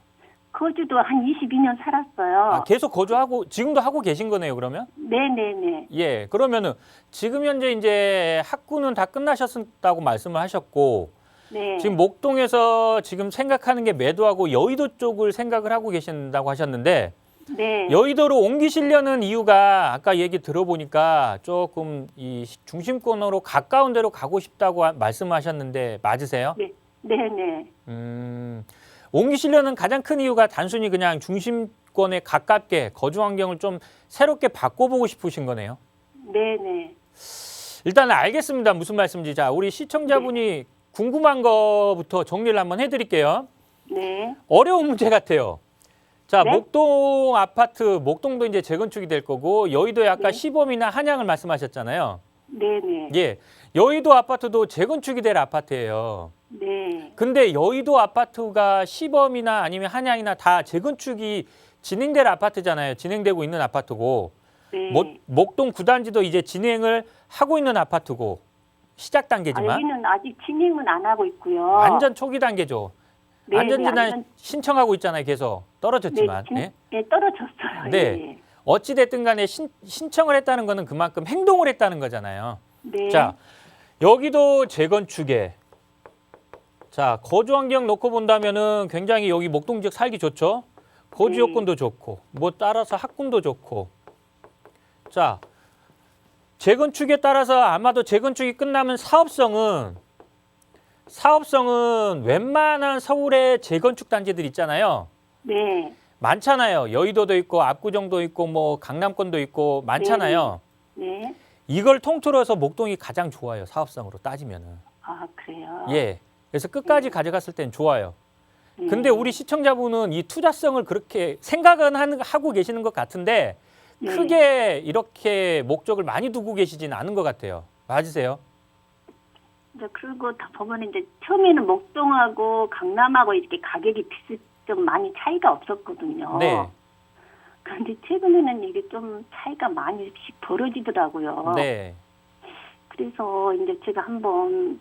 거주도 한 22년 살았어요. 계속 거주하고 지금도 하고 계신 거네요, 그러면? 네네네. 예, 그러면은 지금 현재 이제 학구는 다 끝나셨다고 말씀을 하셨고 네. 지금 목동에서 지금 생각하는 게 매도하고 여의도 쪽을 생각을 하고 계신다고 하셨는데 네. 여의도로 옮기시려는 이유가 아까 얘기 들어보니까 조금 이 중심권으로 가까운 데로 가고 싶다고 말씀하셨는데 맞으세요? 네. 네네. 옮기시려는 가장 큰 이유가 단순히 그냥 중심권에 가깝게 거주 환경을 좀 새롭게 바꿔보고 싶으신 거네요. 네네. 일단 알겠습니다. 무슨 말씀인지. 자, 우리 시청자분이 궁금한 거부터 정리를 한번 해드릴게요. 네. 어려운 문제 같아요. 자, 네? 목동 아파트, 목동도 이제 재건축이 될 거고 여의도에 아까 네. 시범이나 한양을 말씀하셨잖아요. 네네. 예, 여의도 아파트도 재건축이 될 아파트예요. 네. 근데 여의도 아파트가 시범이나 아니면 한양이나 다 재건축이 진행될 아파트잖아요. 진행되고 있는 아파트고 네. 목동 9단지도 이제 진행을 하고 있는 아파트고 시작 단계지만 여기는 아직 진행은 안 하고 있고요. 완전 초기 단계죠. 네, 안전진단 네, 신청하고 있잖아요. 계속 떨어졌지만. 예? 네, 떨어졌어요. 네. 예. 어찌됐든 간에 신청을 했다는 거는 그만큼 행동을 했다는 거잖아요. 네. 자, 여기도 재건축에 자, 거주 환경 놓고 본다면은 굉장히 여기 목동 지역 살기 좋죠. 거주 네. 여건도 좋고 뭐 따라서 학군도 좋고. 자, 재건축에 따라서 아마도 재건축이 끝나면 사업성은 웬만한 서울의 재건축 단지들 있잖아요. 네. 많잖아요. 여의도도 있고 압구정도 있고 뭐 강남권도 있고 많잖아요. 네. 이걸 통틀어 해서 목동이 가장 좋아요. 사업성으로 따지면은. 아, 그래요? 예. 그래서 끝까지 가져갔을 땐 좋아요. 네. 근데 우리 시청자분은 이 투자성을 그렇게 생각은 하고 계시는 것 같은데 네. 크게 이렇게 목적을 많이 두고 계시지는 않은 것 같아요. 맞으세요? 이제 그리고 다 보면 이제 처음에는 목동하고 강남하고 이렇게 가격이 좀 많이 차이가 없었거든요. 네. 그런데 최근에는 이게 좀 차이가 많이씩 벌어지더라고요. 네. 그래서 이제 제가 한번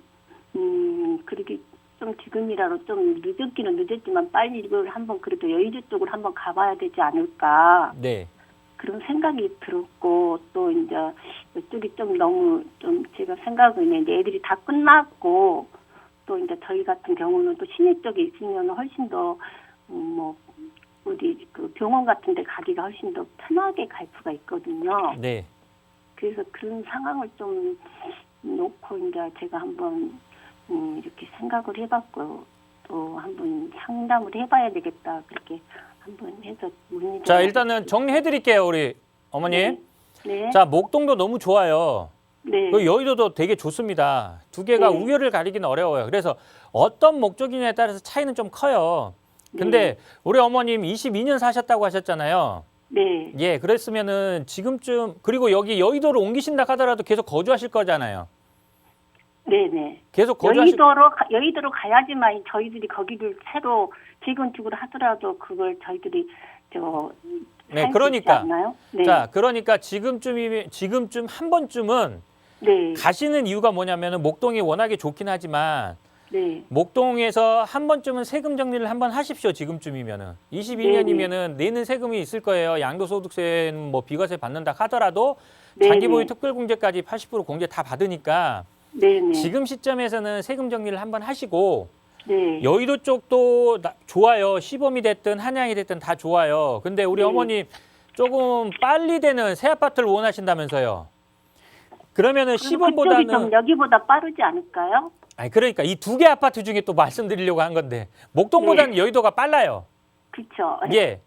그렇게 좀 지금이라도 좀 늦었기는 늦었지만 빨리 이걸 한번 그래도 여의도 쪽으로 한번 가봐야 되지 않을까 네. 그런 생각이 들었고 또 이제 이쪽이 좀 너무 좀 제가 생각은 이제 애들이 다 끝났고 또 이제 저희 같은 경우는 또 시내 쪽에 있으면 훨씬 더 뭐 어디 그 병원 같은 데 가기가 훨씬 더 편하게 갈 수가 있거든요. 네. 그래서 그런 상황을 좀 놓고 이제 제가 한번 이렇게 생각을 해봤고 또 한번 상담을 해봐야 되겠다 그렇게 한번 해서 문의를. 자, 일단은 정리해 드릴게요, 우리 어머님. 네. 자, 목동도 너무 좋아요. 네. 그 여의도도 되게 좋습니다. 두 개가 네. 우열을 가리기는 어려워요. 그래서 어떤 목적이냐에 따라서 차이는 좀 커요. 근데 우리 어머님 22년 사셨다고 하셨잖아요. 네. 예, 그랬으면은 지금쯤 그리고 여기 여의도로 옮기신다 하더라도 계속 거주하실 거잖아요. 네네. 계속 거주하실 여의도로 가야지만 저희들이 거기를 새로 재건축을 하더라도 그걸 저희들이 네, 할수 그러니까. 있지 않나요? 네. 자, 그러니까 지금쯤 한 번쯤은 네. 가시는 이유가 뭐냐면은 목동이 워낙에 좋긴 하지만 네. 목동에서 한 번쯤은 세금 정리를 한번 하십시오. 지금쯤이면은 22년이면은 내는 세금이 있을 거예요. 양도소득세는 뭐 비과세 받는다 하더라도 장기보유 특별공제까지 80% 공제 다 받으니까 네네. 지금 시점에서는 세금 정리를 한번 하시고 네. 여의도 쪽도 좋아요. 시범이 됐든 한양이 됐든 다 좋아요. 근데 우리 네. 어머님 조금 빨리 되는 새 아파트를 원하신다면서요. 그러면은 그쪽이 좀 시범보다는 여기보다 빠르지 않을까요? 아니 그러니까 이 두 개 아파트 중에 또 말씀드리려고 한 건데 목동보다는 여의도가 빨라요. 그렇죠. 예.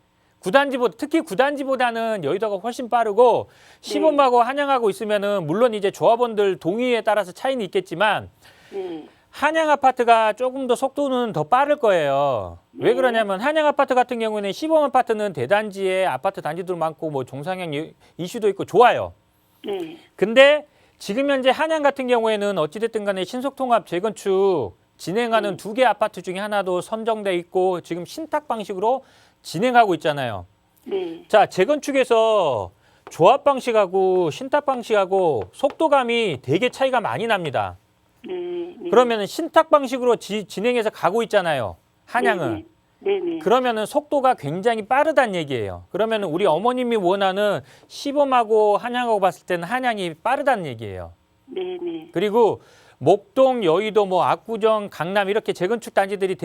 특히 9단지보다는 여의도가 훨씬 빠르고 시범하고 한양하고 있으면은 물론 이제 조합원들 동의에 따라서 차이는 있겠지만 네. 한양 아파트가 조금 더 속도는 더 빠를 거예요. 왜 네. 그러냐면 한양 아파트 같은 경우에는 시범 아파트는 대단지에 아파트 단지도 많고 뭐 종상형 이슈도 있고 좋아요. 네. 근데 지금 현재 한양 같은 경우에는 어찌됐든 간에 신속통합 재건축 진행하는 두 개 아파트 중에 하나도 선정돼 있고 지금 신탁 방식으로 진행하고 있잖아요. 네. 자, 재건축에서 조합 방식하고 신탁 방식하고 속도감이 되게 차이가 많이 납니다. 네. 네. 그러면은 신탁 방식으로 진행해서 가고 있잖아요. 한양은. 네네. 그러면은 속도가 굉장히 빠르다는 얘기예요. 그러면은 우리 어머님이 원하는 시범하고 한양하고 봤을 때는 한양이 빠르다는 얘기예요. 네네. 그리고 목동, 여의도, 뭐 압구정, 강남 이렇게 재건축 단지들이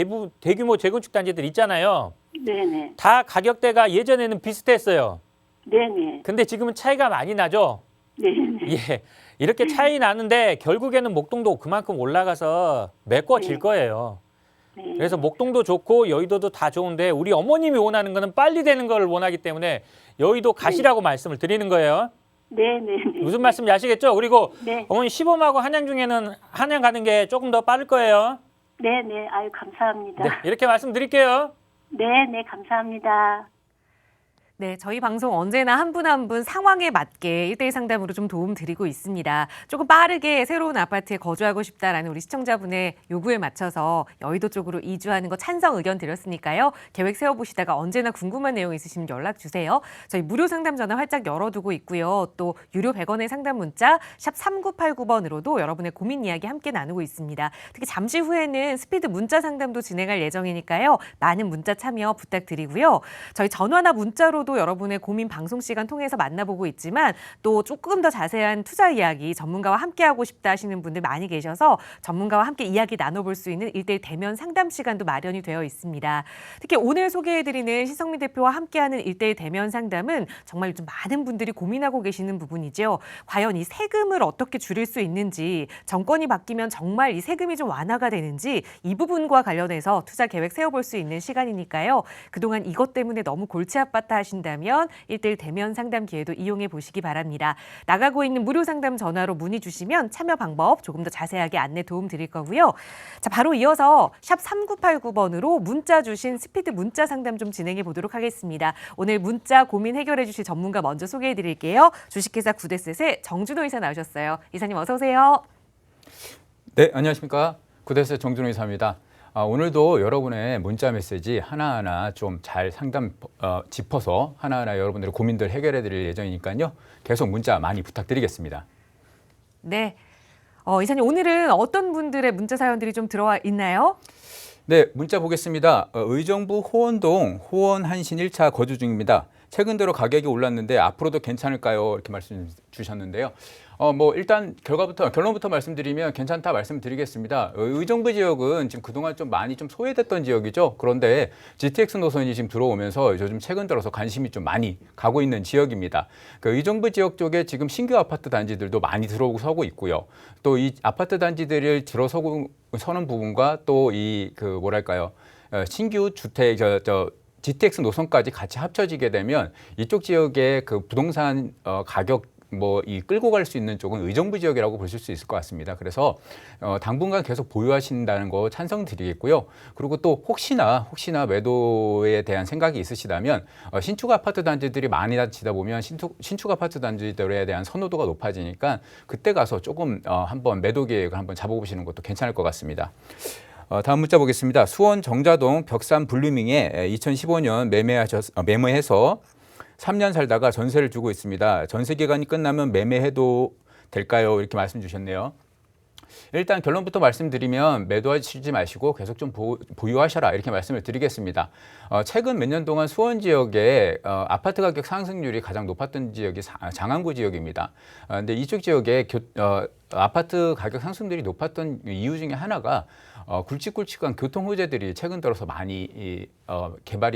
대규모 재건축 단지들 있잖아요. 네네. 다 가격대가 예전에는 비슷했어요. 네네. 근데 지금은 차이가 많이 나죠. 네네. 예, 이렇게 차이 나는데 결국에는 목동도 그만큼 올라가서 메꿔질 거예요. 네. 그래서 목동도 좋고 여의도도 다 좋은데 우리 어머님이 원하는 거는 빨리 되는 걸 원하기 때문에 여의도 가시라고 말씀을 드리는 거예요. 네네. 무슨 말씀인지 아시겠죠? 그리고 네. 어머니 시범하고 한양 중에는 한양 가는 게 조금 더 빠를 거예요. 네네. 아유, 감사합니다. 네, 이렇게 말씀드릴게요. 네네. 감사합니다. 네, 저희 방송 언제나 한 분 한 분 상황에 맞게 1대1 상담으로 좀 도움 드리고 있습니다. 조금 빠르게 새로운 아파트에 거주하고 싶다라는 우리 시청자분의 요구에 맞춰서 여의도 쪽으로 이주하는 거 찬성 의견 드렸으니까요. 계획 세워보시다가 언제나 궁금한 내용 있으시면 연락 주세요. 저희 무료 상담 전화 활짝 열어두고 있고요. 또 유료 100원의 상담 문자 샵 3989번으로도 여러분의 고민 이야기 함께 나누고 있습니다. 특히 잠시 후에는 스피드 문자 상담도 진행할 예정이니까요. 많은 문자 참여 부탁드리고요. 저희 전화나 문자로도 여러분의 고민 방송 시간 통해서 만나보고 있지만 또 조금 더 자세한 투자 이야기 전문가와 함께하고 싶다 하시는 분들 많이 계셔서 전문가와 함께 이야기 나눠볼 수 있는 1대1 대면 상담 시간도 마련이 되어 있습니다. 특히 오늘 소개해드리는 신성민 대표와 함께하는 1대1 대면 상담은 정말 좀 많은 분들이 고민하고 계시는 부분이죠. 과연 이 세금을 어떻게 줄일 수 있는지, 정권이 바뀌면 정말 이 세금이 좀 완화가 되는지 이 부분과 관련해서 투자 계획 세워볼 수 있는 시간이니까요. 그동안 이것 때문에 너무 골치 아팠다 하신다면 1대1 대면 상담 기회도 이용해 보시기 바랍니다. 나가고 있는 무료 상담 전화로 문의 주시면 참여 방법 조금 더 자세하게 안내 도움 드릴 거고요. 자, 바로 이어서 샵 3989번으로 문자 주신 스피드 문자 상담 좀 진행해 보도록 하겠습니다. 오늘 문자 고민 해결해 주실 전문가 먼저 소개해 드릴게요. 주식회사 구데셋의 정준호 이사 나오셨어요. 이사님 어서 오세요. 네, 안녕하십니까. 구데셋 정준호 이사입니다. 오늘도 여러분의 문자 메시지 하나하나 좀 잘 짚어서 하나하나 여러분들의 고민들 해결해 드릴 예정이니까요. 계속 문자 많이 부탁드리겠습니다. 네. 이사님, 오늘은 어떤 분들의 문자 사연들이 좀 들어와 있나요? 네, 문자 보겠습니다. 의정부 호원동 호원한신 1차 거주 중입니다. 최근 들어 가격이 올랐는데 앞으로도 괜찮을까요? 이렇게 말씀 주셨는데요. 일단 결론부터 말씀드리면 괜찮다 말씀드리겠습니다. 의정부 지역은 지금 그동안 좀 많이 좀 소외됐던 지역이죠. 그런데 GTX 노선이 지금 들어오면서 요즘 최근 들어서 관심이 좀 많이 가고 있는 지역입니다. 그 의정부 지역 쪽에 지금 신규 아파트 단지들도 많이 들어서고 있고요. 또 이 아파트 단지들을 들어서는 부분과 또 신규 주택 GTX 노선까지 같이 합쳐지게 되면 이쪽 지역의 그 부동산 가격 끌고 갈 수 있는 쪽은 의정부 지역이라고 보실 수 있을 것 같습니다. 그래서 당분간 계속 보유하신다는 거 찬성드리겠고요. 그리고 또 혹시나 매도에 대한 생각이 있으시다면 신축 아파트 단지들이 많이 닫히다 보면 신축 아파트 단지들에 대한 선호도가 높아지니까 그때 가서 조금 한번 매도 계획을 한번 잡아보시는 것도 괜찮을 것 같습니다. 다음 문자 보겠습니다. 수원 정자동 벽산 블루밍에 2015년 매매해서 3년 살다가 전세를 주고 있습니다. 전세 기간이 끝나면 매매해도 될까요? 이렇게 말씀 주셨네요. 일단 결론부터 말씀드리면 매도하시지 마시고 계속 좀 보유하셔라 이렇게 말씀을 드리겠습니다. 최근 몇 년 동안 수원 지역에 아파트 가격 상승률이 가장 높았던 지역이 장안구 지역입니다. 근데 이쪽 지역에 아파트 가격 상승률이 높았던 이유 중에 하나가 굵직굵직한 교통 호재들이 최근 들어서 많이 개발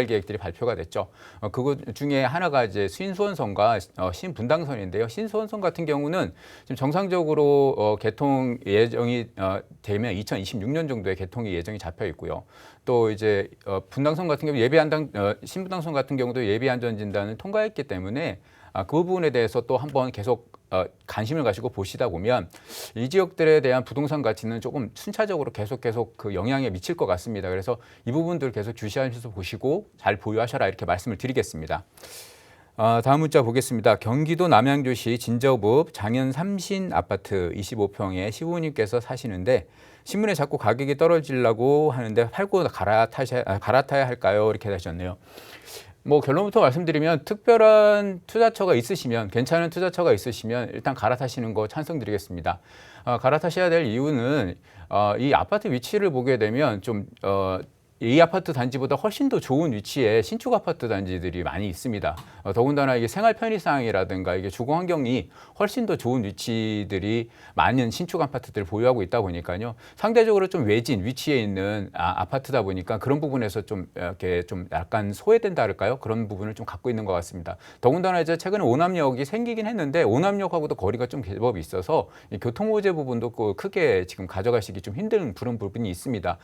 계획들이 발표가 됐죠. 그것 중에 하나가 이제 신수원선과 신분당선인데요. 신수원선 같은 경우는 지금 정상적으로 개통 예정이 되면 2026년 정도에 개통이 예정이 잡혀 있고요. 또 이제 분당선 같은 경우 신분당선 같은 경우도 예비안전진단을 통과했기 때문에 그 부분에 대해서 또 한번 계속 관심을 가지고 보시다 보면 이 지역들에 대한 부동산 가치는 조금 순차적으로 계속 그 영향에 미칠 것 같습니다. 그래서 이 부분들 계속 주시하면서 보시고 잘 보유하셔라 이렇게 말씀을 드리겠습니다. 다음 문자 보겠습니다. 경기도 남양주시 진저읍 장현 삼신 아파트 25평에 시부모님께서 사시는데 신문에 자꾸 가격이 떨어지려고 하는데 팔고 갈아타야 할까요? 이렇게 하셨네요. 결론부터 말씀드리면 특별한 투자처가 있으시면 괜찮은 투자처가 있으시면 일단 갈아타시는 거 찬성드리겠습니다. 갈아타셔야 될 이유는 이 아파트 위치를 보게 되면 이 아파트 단지보다 훨씬 더 좋은 위치에 신축 아파트 단지들이 많이 있습니다. 더군다나 이게 생활 편의상이라든가 이게 주거 환경이 훨씬 더 좋은 위치들이 많은 신축 아파트들을 보유하고 있다 보니까요. 상대적으로 좀 외진 위치에 있는 아파트다 보니까 그런 부분에서 좀 약간 소외된다 할까요? 그런 부분을 좀 갖고 있는 것 같습니다. 더군다나 이제 최근에 오남역이 생기긴 했는데 오남역하고도 거리가 좀 제법 있어서 이 교통호재 부분도 크게 지금 가져가시기 좀 힘든 그런 부분이 있습니다.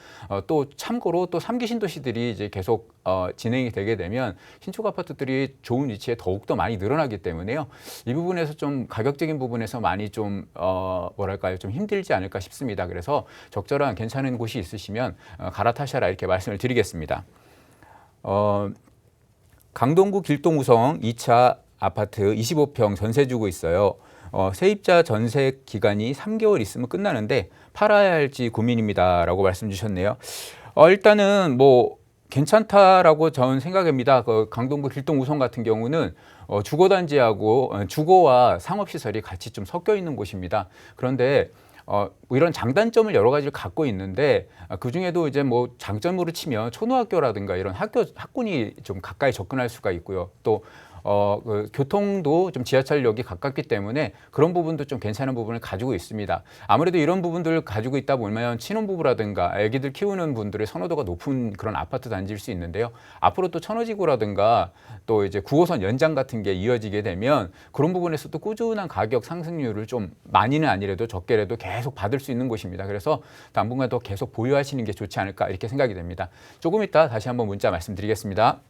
또 참고로 또 3기 신도시들이 이제 계속 진행이 되게 되면 신축 아파트들이 좋은 위치에 더욱더 많이 늘어나기 때문에요. 이 부분에서 좀 가격적인 부분에서 많이 좀 힘들지 않을까 싶습니다. 그래서 적절한 괜찮은 곳이 있으시면 갈아타셔라 이렇게 말씀을 드리겠습니다. 강동구 길동우성 2차 아파트 25평 전세 주고 있어요. 세입자 전세 기간이 3개월 있으면 끝나는데 팔아야 할지 고민입니다. 라고 말씀 주셨네요. 일단은 괜찮다라고 저는 생각합니다. 강동구 길동우성 같은 경우는 주거단지하고 주거와 상업시설이 같이 좀 섞여 있는 곳입니다. 그런데 이런 장단점을 여러 가지를 갖고 있는데 그 중에도 이제 장점으로 치면 초등학교라든가 이런 학군이 좀 가까이 접근할 수가 있고요. 또 교통도 좀 지하철역이 가깝기 때문에 그런 부분도 좀 괜찮은 부분을 가지고 있습니다. 아무래도 이런 부분들을 가지고 있다 보면 신혼부부라든가 아기들 키우는 분들의 선호도가 높은 그런 아파트 단지일 수 있는데요. 앞으로 또 천호지구라든가 또 이제 9호선 연장 같은 게 이어지게 되면 그런 부분에서 또 꾸준한 가격 상승률을 좀 많이는 아니라도 적게라도 계속 받을 수 있는 곳입니다. 그래서 당분간 더 계속 보유하시는 게 좋지 않을까 이렇게 생각이 됩니다. 조금 이따 다시 한번 문자 말씀드리겠습니다.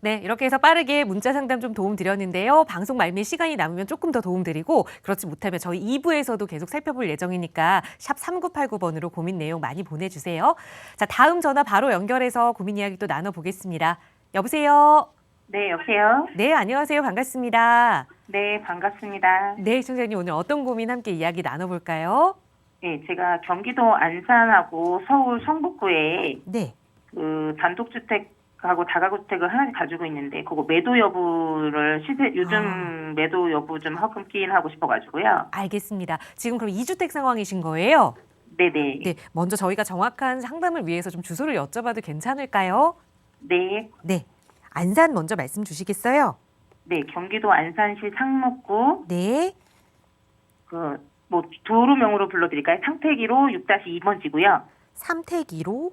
네, 이렇게 해서 빠르게 문자 상담 좀 도움 드렸는데요. 방송 말미에 시간이 남으면 조금 더 도움 드리고 그렇지 못하면 저희 2부에서도 계속 살펴볼 예정이니까 샵 3989번으로 고민 내용 많이 보내주세요. 자, 다음 전화 바로 연결해서 고민 이야기 또 나눠보겠습니다. 여보세요? 네, 여보세요? 네, 안녕하세요. 반갑습니다. 네, 반갑습니다. 네, 시청자님 오늘 어떤 고민 함께 이야기 나눠볼까요? 예, 제가 경기도 안산하고 서울 성북구에 네. 그 단독주택하고 다가구주택을 하나 가지고 있는데 그거 매도 여부를 요즘 매도 여부 좀 확인하고 싶어가지고요. 알겠습니다. 지금 그럼 2주택 상황이신 거예요? 네네. 네. 먼저 저희가 정확한 상담을 위해서 좀 주소를 여쭤봐도 괜찮을까요? 네. 네. 안산 먼저 말씀 주시겠어요? 네, 경기도 안산시 상록구 네. 뭐 도로명으로 불러드릴까요? 상태기로 6-2번지고요. 삼택2로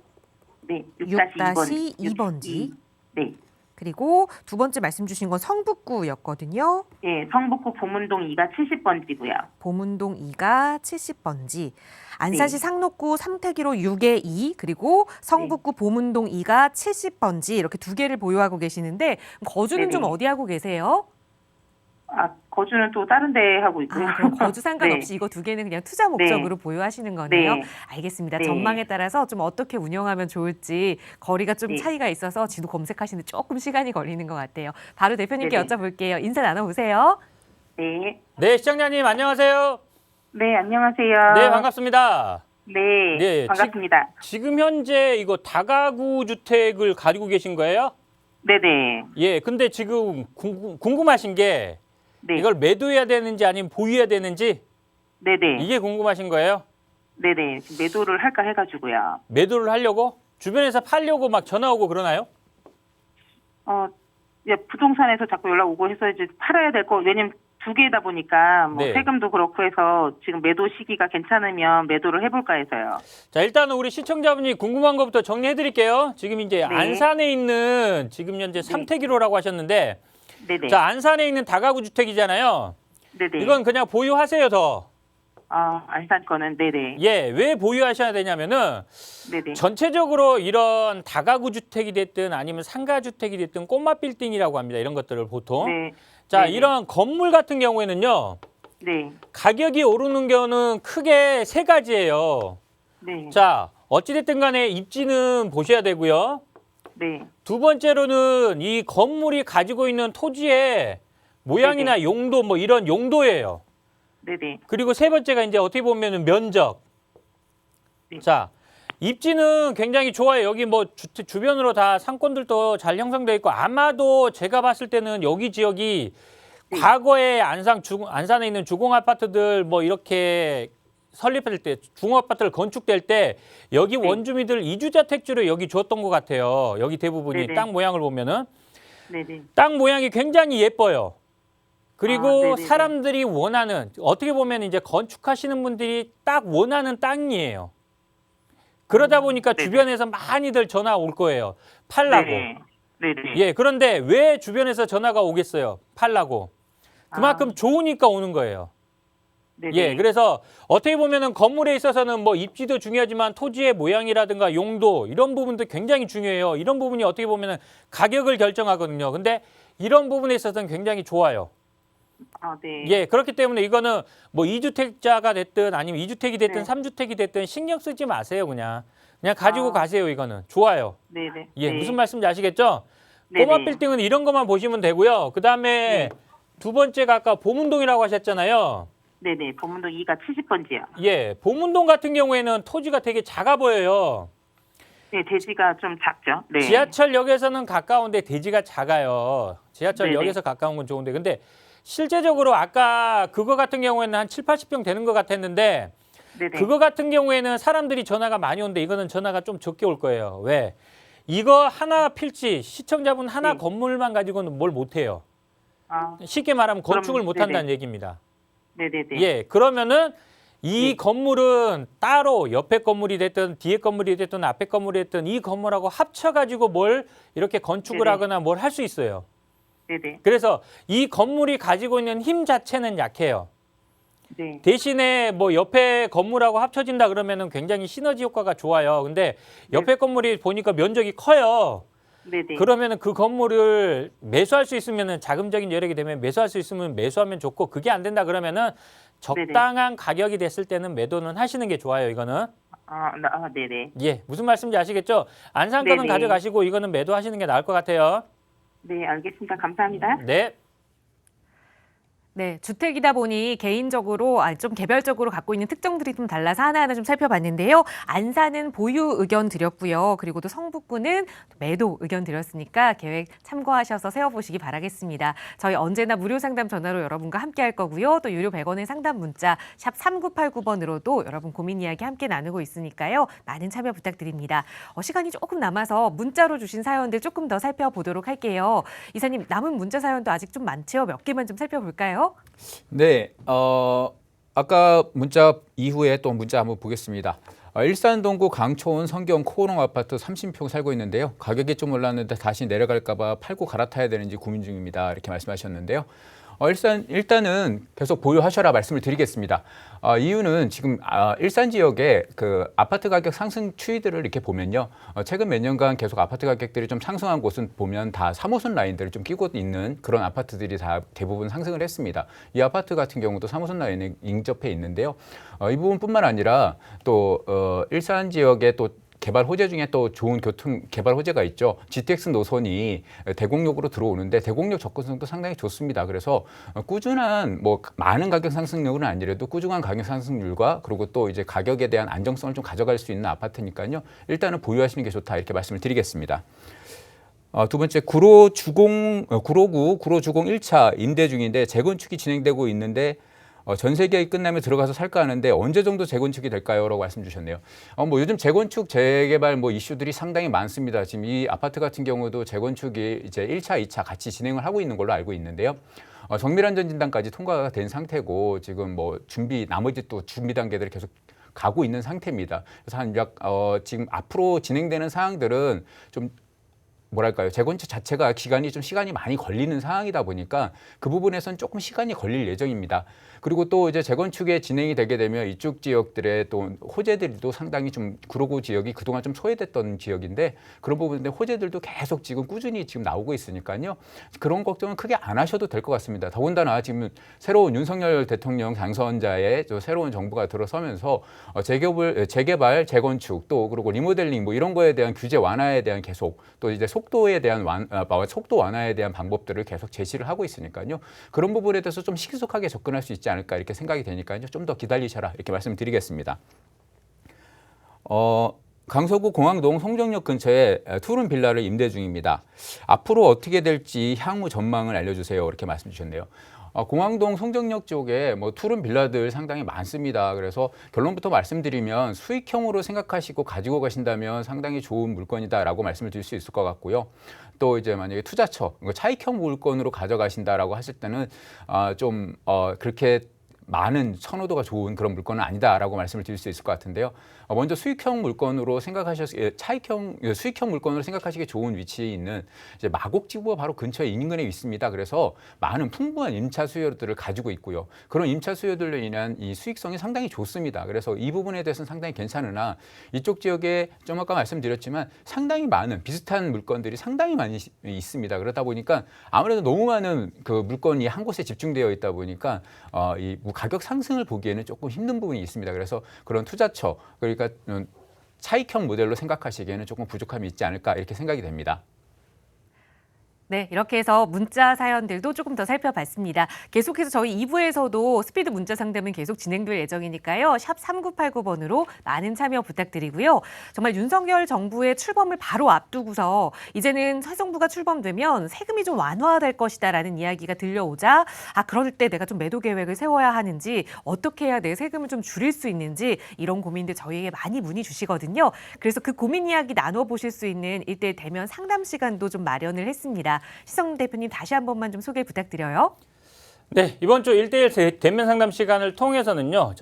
네, 6-2번지. 네. 그리고 두 번째 말씀 주신 건 성북구였거든요. 예, 성북구 보문동 2가 70번지고요. 보문동 2가 70번지. 안산시 네. 상록구 삼택1호 6의 2 그리고 성북구 보문동 2가 70번지 이렇게 두 개를 보유하고 계시는데 거주는 네네. 좀 어디 하고 계세요? 아, 거주는 또 다른 데 하고 있고요. 아, 그럼 거주 상관없이 이거 두 개는 그냥 투자 목적으로 보유하시는 거네요. 네. 알겠습니다. 네. 전망에 따라서 좀 어떻게 운영하면 좋을지 거리가 좀 네. 차이가 있어서 지도 검색하시는데 조금 시간이 걸리는 것 같아요. 바로 대표님께 네네. 여쭤볼게요. 인사 나눠보세요. 네. 네, 시청자님 안녕하세요. 네, 안녕하세요. 네, 반갑습니다. 네, 네, 반갑습니다. 지금 현재 이거 다가구 주택을 가지고 계신 거예요? 네네. 예, 근데 지금 궁금하신 게 네. 이걸 매도해야 되는지 아니면 보유해야 되는지 네네. 이게 궁금하신 거예요? 네네. 지금 매도를 할까 해가지고요. 매도를 하려고? 주변에서 팔려고 막 전화 오고 그러나요? 예, 부동산에서 자꾸 연락 오고 해서 이제 팔아야 될 거, 왜냐면 두 개다 보니까 뭐 네. 세금도 그렇고 해서 지금 매도 시기가 괜찮으면 매도를 해볼까 해서요. 자, 일단은 우리 시청자분이 궁금한 것부터 정리해 드릴게요. 지금 이제 안산에 있는 지금 현재 삼택1호라고 하셨는데 네네. 자, 안산에 있는 다가구 주택이잖아요. 네네. 이건 그냥 보유하세요, 더. 안산 거는 네네. 예, 왜 보유하셔야 되냐면은 네네. 전체적으로 이런 다가구 주택이 됐든 아니면 상가 주택이 됐든 꼬마 빌딩이라고 합니다. 이런 것들을 보통. 네. 자, 네네. 이런 건물 같은 경우에는요. 네. 가격이 오르는 경우는 크게 세 가지예요. 네. 자, 어찌됐든 간에 입지는 보셔야 되고요. 네. 두 번째로는 이 건물이 가지고 있는 토지의 모양이나 용도 뭐 이런 용도예요. 네네. 그리고 세 번째가 이제 어떻게 보면은 면적. 네. 자, 입지는 굉장히 좋아요. 여기 뭐 주변으로 다 상권들도 잘 형성되어 있고 아마도 제가 봤을 때는 여기 지역이 과거에 안산에 있는 주공 아파트들 뭐 이렇게 설립할 때 중공 아파트를 건축될 때 여기 원주민들 이주자 택지로 여기 줬던 것 같아요. 여기 대부분이 네네. 땅 모양을 보면은 네네. 땅 모양이 굉장히 예뻐요. 그리고 네네네. 사람들이 원하는 어떻게 보면 이제 건축하시는 분들이 딱 원하는 땅이에요. 그러다 보니까 네네. 주변에서 많이들 전화 올 거예요. 팔라고. 네네. 네네. 예, 그런데 왜 주변에서 전화가 오겠어요? 팔라고. 그만큼 좋으니까 오는 거예요. 네네. 예, 그래서 어떻게 보면은 건물에 있어서는 뭐 입지도 중요하지만 토지의 모양이라든가 용도 이런 부분도 굉장히 중요해요. 이런 부분이 어떻게 보면은 가격을 결정하거든요. 근데 이런 부분에 있어서는 굉장히 좋아요. 네. 예, 그렇기 때문에 이거는 뭐 2주택자가 됐든 아니면 2주택이 됐든 네. 3주택이 됐든 신경 쓰지 마세요, 그냥. 그냥 가지고 아. 가세요, 이거는. 좋아요. 네네. 예, 네. 무슨 말씀인지 아시겠죠? 네네. 꼬마 빌딩은 이런 것만 보시면 되고요. 그다음에 두 번째가 아까 보문동이라고 하셨잖아요. 네네. 보문동 2가 70번지요. 예, 보문동 같은 경우에는 토지가 되게 작아 보여요. 네, 대지가 좀 작죠. 네. 지하철역에서는 가까운데 대지가 작아요. 지하철역에서 네네. 가까운 건 좋은데. 근데 실제적으로 아까 그거 같은 경우에는 한 7, 80평 되는 것 같았는데 네네. 그거 같은 경우에는 사람들이 전화가 많이 오는데 이거는 전화가 좀 적게 올 거예요. 왜? 이거 하나 필지, 시청자분 하나 네. 건물만 가지고는 뭘 못해요. 아, 쉽게 말하면 그럼, 건축을 네네. 못한다는 얘기입니다. 네네네. 예, 그러면은 이 네. 건물은 따로 옆에 건물이 됐든 뒤에 건물이 됐든 앞에 건물이 됐든 이 건물하고 합쳐가지고 뭘 이렇게 건축을 네네. 하거나 뭘 할 수 있어요. 네네. 그래서 이 건물이 가지고 있는 힘 자체는 약해요. 네. 대신에 뭐 옆에 건물하고 합쳐진다 그러면은 굉장히 시너지 효과가 좋아요. 근데 옆에 건물이 보니까 면적이 커요. 네네. 그러면은 그 건물을 매수할 수 있으면은 자금적인 여력이 되면 매수할 수 있으면 매수하면 좋고 그게 안 된다 그러면은 적당한 가격이 됐을 때는 매도는 하시는 게 좋아요. 이거는. 네네. 예, 무슨 말씀인지 아시겠죠? 안산 거는 네네. 가져가시고 이거는 매도하시는 게 나을 것 같아요. 네, 알겠습니다. 감사합니다. 네. 네, 주택이다 보니 개인적으로 좀 개별적으로 갖고 있는 특정들이 좀 달라서 하나하나 좀 살펴봤는데요. 안산은 보유 의견 드렸고요. 그리고 또 성북구는 매도 의견 드렸으니까 계획 참고하셔서 세워보시기 바라겠습니다. 저희 언제나 무료 상담 전화로 여러분과 함께 할 거고요. 또 유료 100원의 상담 문자 샵 3989번으로도 여러분 고민 이야기 함께 나누고 있으니까요. 많은 참여 부탁드립니다. 시간이 조금 남아서 문자로 주신 사연들 조금 더 살펴보도록 할게요. 이사님, 남은 문자 사연도 아직 좀 많죠? 몇 개만 좀 살펴볼까요? 네, 아까 문자 이후에 또 문자 한번 보겠습니다. 일산 동구 강초원 성경 코오롱 아파트 30평 살고 있는데요. 가격이 좀 올랐는데 다시 내려갈까 봐 팔고 갈아타야 되는지 고민 중입니다. 이렇게 말씀하셨는데요. 일단은 계속 보유하셔라 말씀을 드리겠습니다. 이유는 지금 일산 지역의 그 아파트 가격 상승 추이들을 이렇게 보면요. 최근 몇 년간 계속 아파트 가격들이 좀 상승한 곳은 보면 다 3호선 라인들을 좀 끼고 있는 그런 아파트들이 다 대부분 상승을 했습니다. 이 아파트 같은 경우도 3호선 라인에 인접해 있는데요. 이 부분뿐만 아니라 또 일산 지역의 또 개발 호재 중에 또 좋은 교통 개발 호재가 있죠. GTX 노선이 대곡역으로 들어오는데 대곡역 접근성도 상당히 좋습니다. 그래서 꾸준한 뭐 많은 가격 상승률은 아니래도 꾸준한 가격 상승률과 그리고 또 이제 가격에 대한 안정성을 좀 가져갈 수 있는 아파트니까요. 일단은 보유하시는 게 좋다 이렇게 말씀을 드리겠습니다. 두 번째 구로 주공 1차 임대 중인데 재건축이 진행되고 있는데 전세 계획이 끝나면 들어가서 살까 하는데 언제 정도 재건축이 될까요? 라고 말씀 주셨네요. 뭐 요즘 재건축, 재개발 뭐 이슈들이 상당히 많습니다. 지금 이 아파트 같은 경우도 재건축이 이제 1차, 2차 같이 진행을 하고 있는 걸로 알고 있는데요. 정밀안전 진단까지 통과가 된 상태고 지금 뭐 나머지 또 준비 단계들이 계속 가고 있는 상태입니다. 그래서 지금 앞으로 진행되는 사항들은 좀 뭐랄까요, 재건축 자체가 시간이 많이 걸리는 상황이다 보니까 그 부분에선 조금 시간이 걸릴 예정입니다. 그리고 또 이제 재건축에 진행이 되게 되면 이쪽 지역들의 또 호재들도 상당히 좀 구로구 지역이 그동안 좀 소외됐던 지역인데 그런 부분인데 호재들도 계속 지금 꾸준히 지금 나오고 있으니까요. 그런 걱정은 크게 안 하셔도 될 것 같습니다. 더군다나 지금 새로운 윤석열 대통령 당선자의 새로운 정부가 들어서면서 재개발, 재건축 또 그리고 리모델링 뭐 이런 거에 대한 규제 완화에 대한 계속 또 이제 속도 완화에 대한 방법들을 계속 제시를 하고 있으니까요. 그런 부분에 대해서 좀 신속하게 접근할 수 있지 않을까 이렇게 생각이 되니까요. 좀 더 기다리셔라 이렇게 말씀드리겠습니다. 강서구 공항동 송정역 근처에 투룸 빌라를 임대 중입니다. 앞으로 어떻게 될지 향후 전망을 알려주세요. 이렇게 말씀 주셨네요. 공항동 송정역 쪽에 뭐 투룸 빌라들 상당히 많습니다. 그래서 결론부터 말씀드리면 수익형으로 생각하시고 가지고 가신다면 상당히 좋은 물건이다라고 말씀을 드릴 수 있을 것 같고요. 또 이제 만약에 투자처, 차익형 물건으로 가져가신다라고 하실 때는 그렇게 많은 선호도가 좋은 그런 물건은 아니다라고 말씀을 드릴 수 있을 것 같은데요. 먼저 수익형 물건으로 수익형 물건으로 생각하시기 좋은 위치에 있는 이제 마곡지구가 바로 근처에 인근에 있습니다. 그래서 많은 풍부한 임차 수요들을 가지고 있고요. 그런 임차 수요들로 인한 이 수익성이 상당히 좋습니다. 그래서 이 부분에 대해서는 상당히 괜찮으나 이쪽 지역에 좀 아까 말씀드렸지만 상당히 많은 비슷한 물건들이 상당히 많이 있습니다. 그러다 보니까 아무래도 너무 많은 그 물건이 한 곳에 집중되어 있다 보니까 이 가격 상승을 보기에는 조금 힘든 부분이 있습니다. 그래서 그런 투자처 그러니까 차익형 모델로 생각하시기에는 조금 부족함이 있지 않을까 이렇게 생각이 됩니다. 네, 이렇게 해서 문자 사연들도 조금 더 살펴봤습니다. 계속해서 저희 2부에서도 스피드 문자 상담은 계속 진행될 예정이니까요. 샵 3989번으로 많은 참여 부탁드리고요. 정말 윤석열 정부의 출범을 바로 앞두고서 이제는 새 정부가 출범되면 세금이 좀 완화될 것이다라는 이야기가 들려오자 그럴 때 내가 좀 매도 계획을 세워야 하는지 어떻게 해야 내 세금을 좀 줄일 수 있는지 이런 고민들 저희에게 많이 문의 주시거든요. 그래서 그 고민 이야기 나눠보실 수 있는 1대1 대면 상담 시간도 좀 마련을 했습니다. 시성 대표님 다시 한 번만 좀 소개 부탁드려요. 네, 이번 주 1대1 대면 상담 시간을 통해서는요.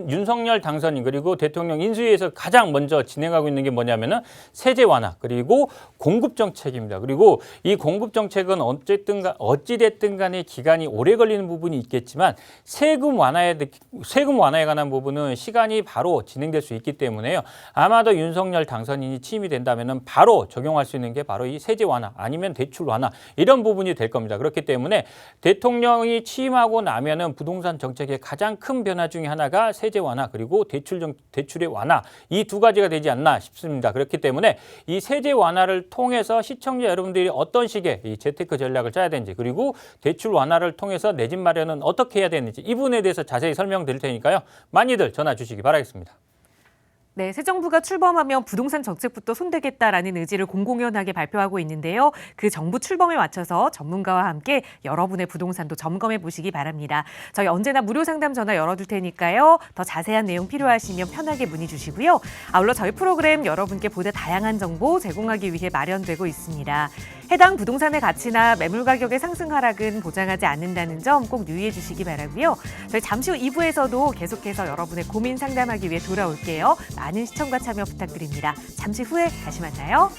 윤석열 당선인 그리고 대통령 인수위에서 가장 먼저 진행하고 있는 게 뭐냐면은 세제 완화 그리고 공급 정책입니다. 그리고 이 공급 정책은 어찌됐든 간에 기간이 오래 걸리는 부분이 있겠지만 세금 완화에 관한 부분은 시간이 바로 진행될 수 있기 때문에요. 아마도 윤석열 당선인이 취임이 된다면은 바로 적용할 수 있는 게 바로 이 세제 완화 아니면 대출 완화 이런 부분이 될 겁니다. 그렇기 때문에 대통령이 취임 취임하고 나면은 부동산 정책의 가장 큰 변화 중에 하나가 세제 완화 그리고 대출의 완화 이 두 가지가 되지 않나 싶습니다. 그렇기 때문에 이 세제 완화를 통해서 시청자 여러분들이 어떤 식의 이 재테크 전략을 짜야 되는지 그리고 대출 완화를 통해서 내 집 마련은 어떻게 해야 되는지 이 부분에 대해서 자세히 설명드릴 테니까요. 많이들 전화 주시기 바라겠습니다. 네, 새 정부가 출범하면 부동산 정책부터 손대겠다라는 의지를 공공연하게 발표하고 있는데요. 그 정부 출범에 맞춰서 전문가와 함께 여러분의 부동산도 점검해 보시기 바랍니다. 저희 언제나 무료 상담 전화 열어둘 테니까요. 더 자세한 내용 필요하시면 편하게 문의 주시고요. 아울러 저희 프로그램 여러분께 보다 다양한 정보 제공하기 위해 마련되고 있습니다. 해당 부동산의 가치나 매물 가격의 상승 하락은 보장하지 않는다는 점 꼭 유의해 주시기 바라고요. 저희 잠시 후 2부에서도 계속해서 여러분의 고민 상담하기 위해 돌아올게요. 많은 시청과 참여 부탁드립니다. 잠시 후에 다시 만나요.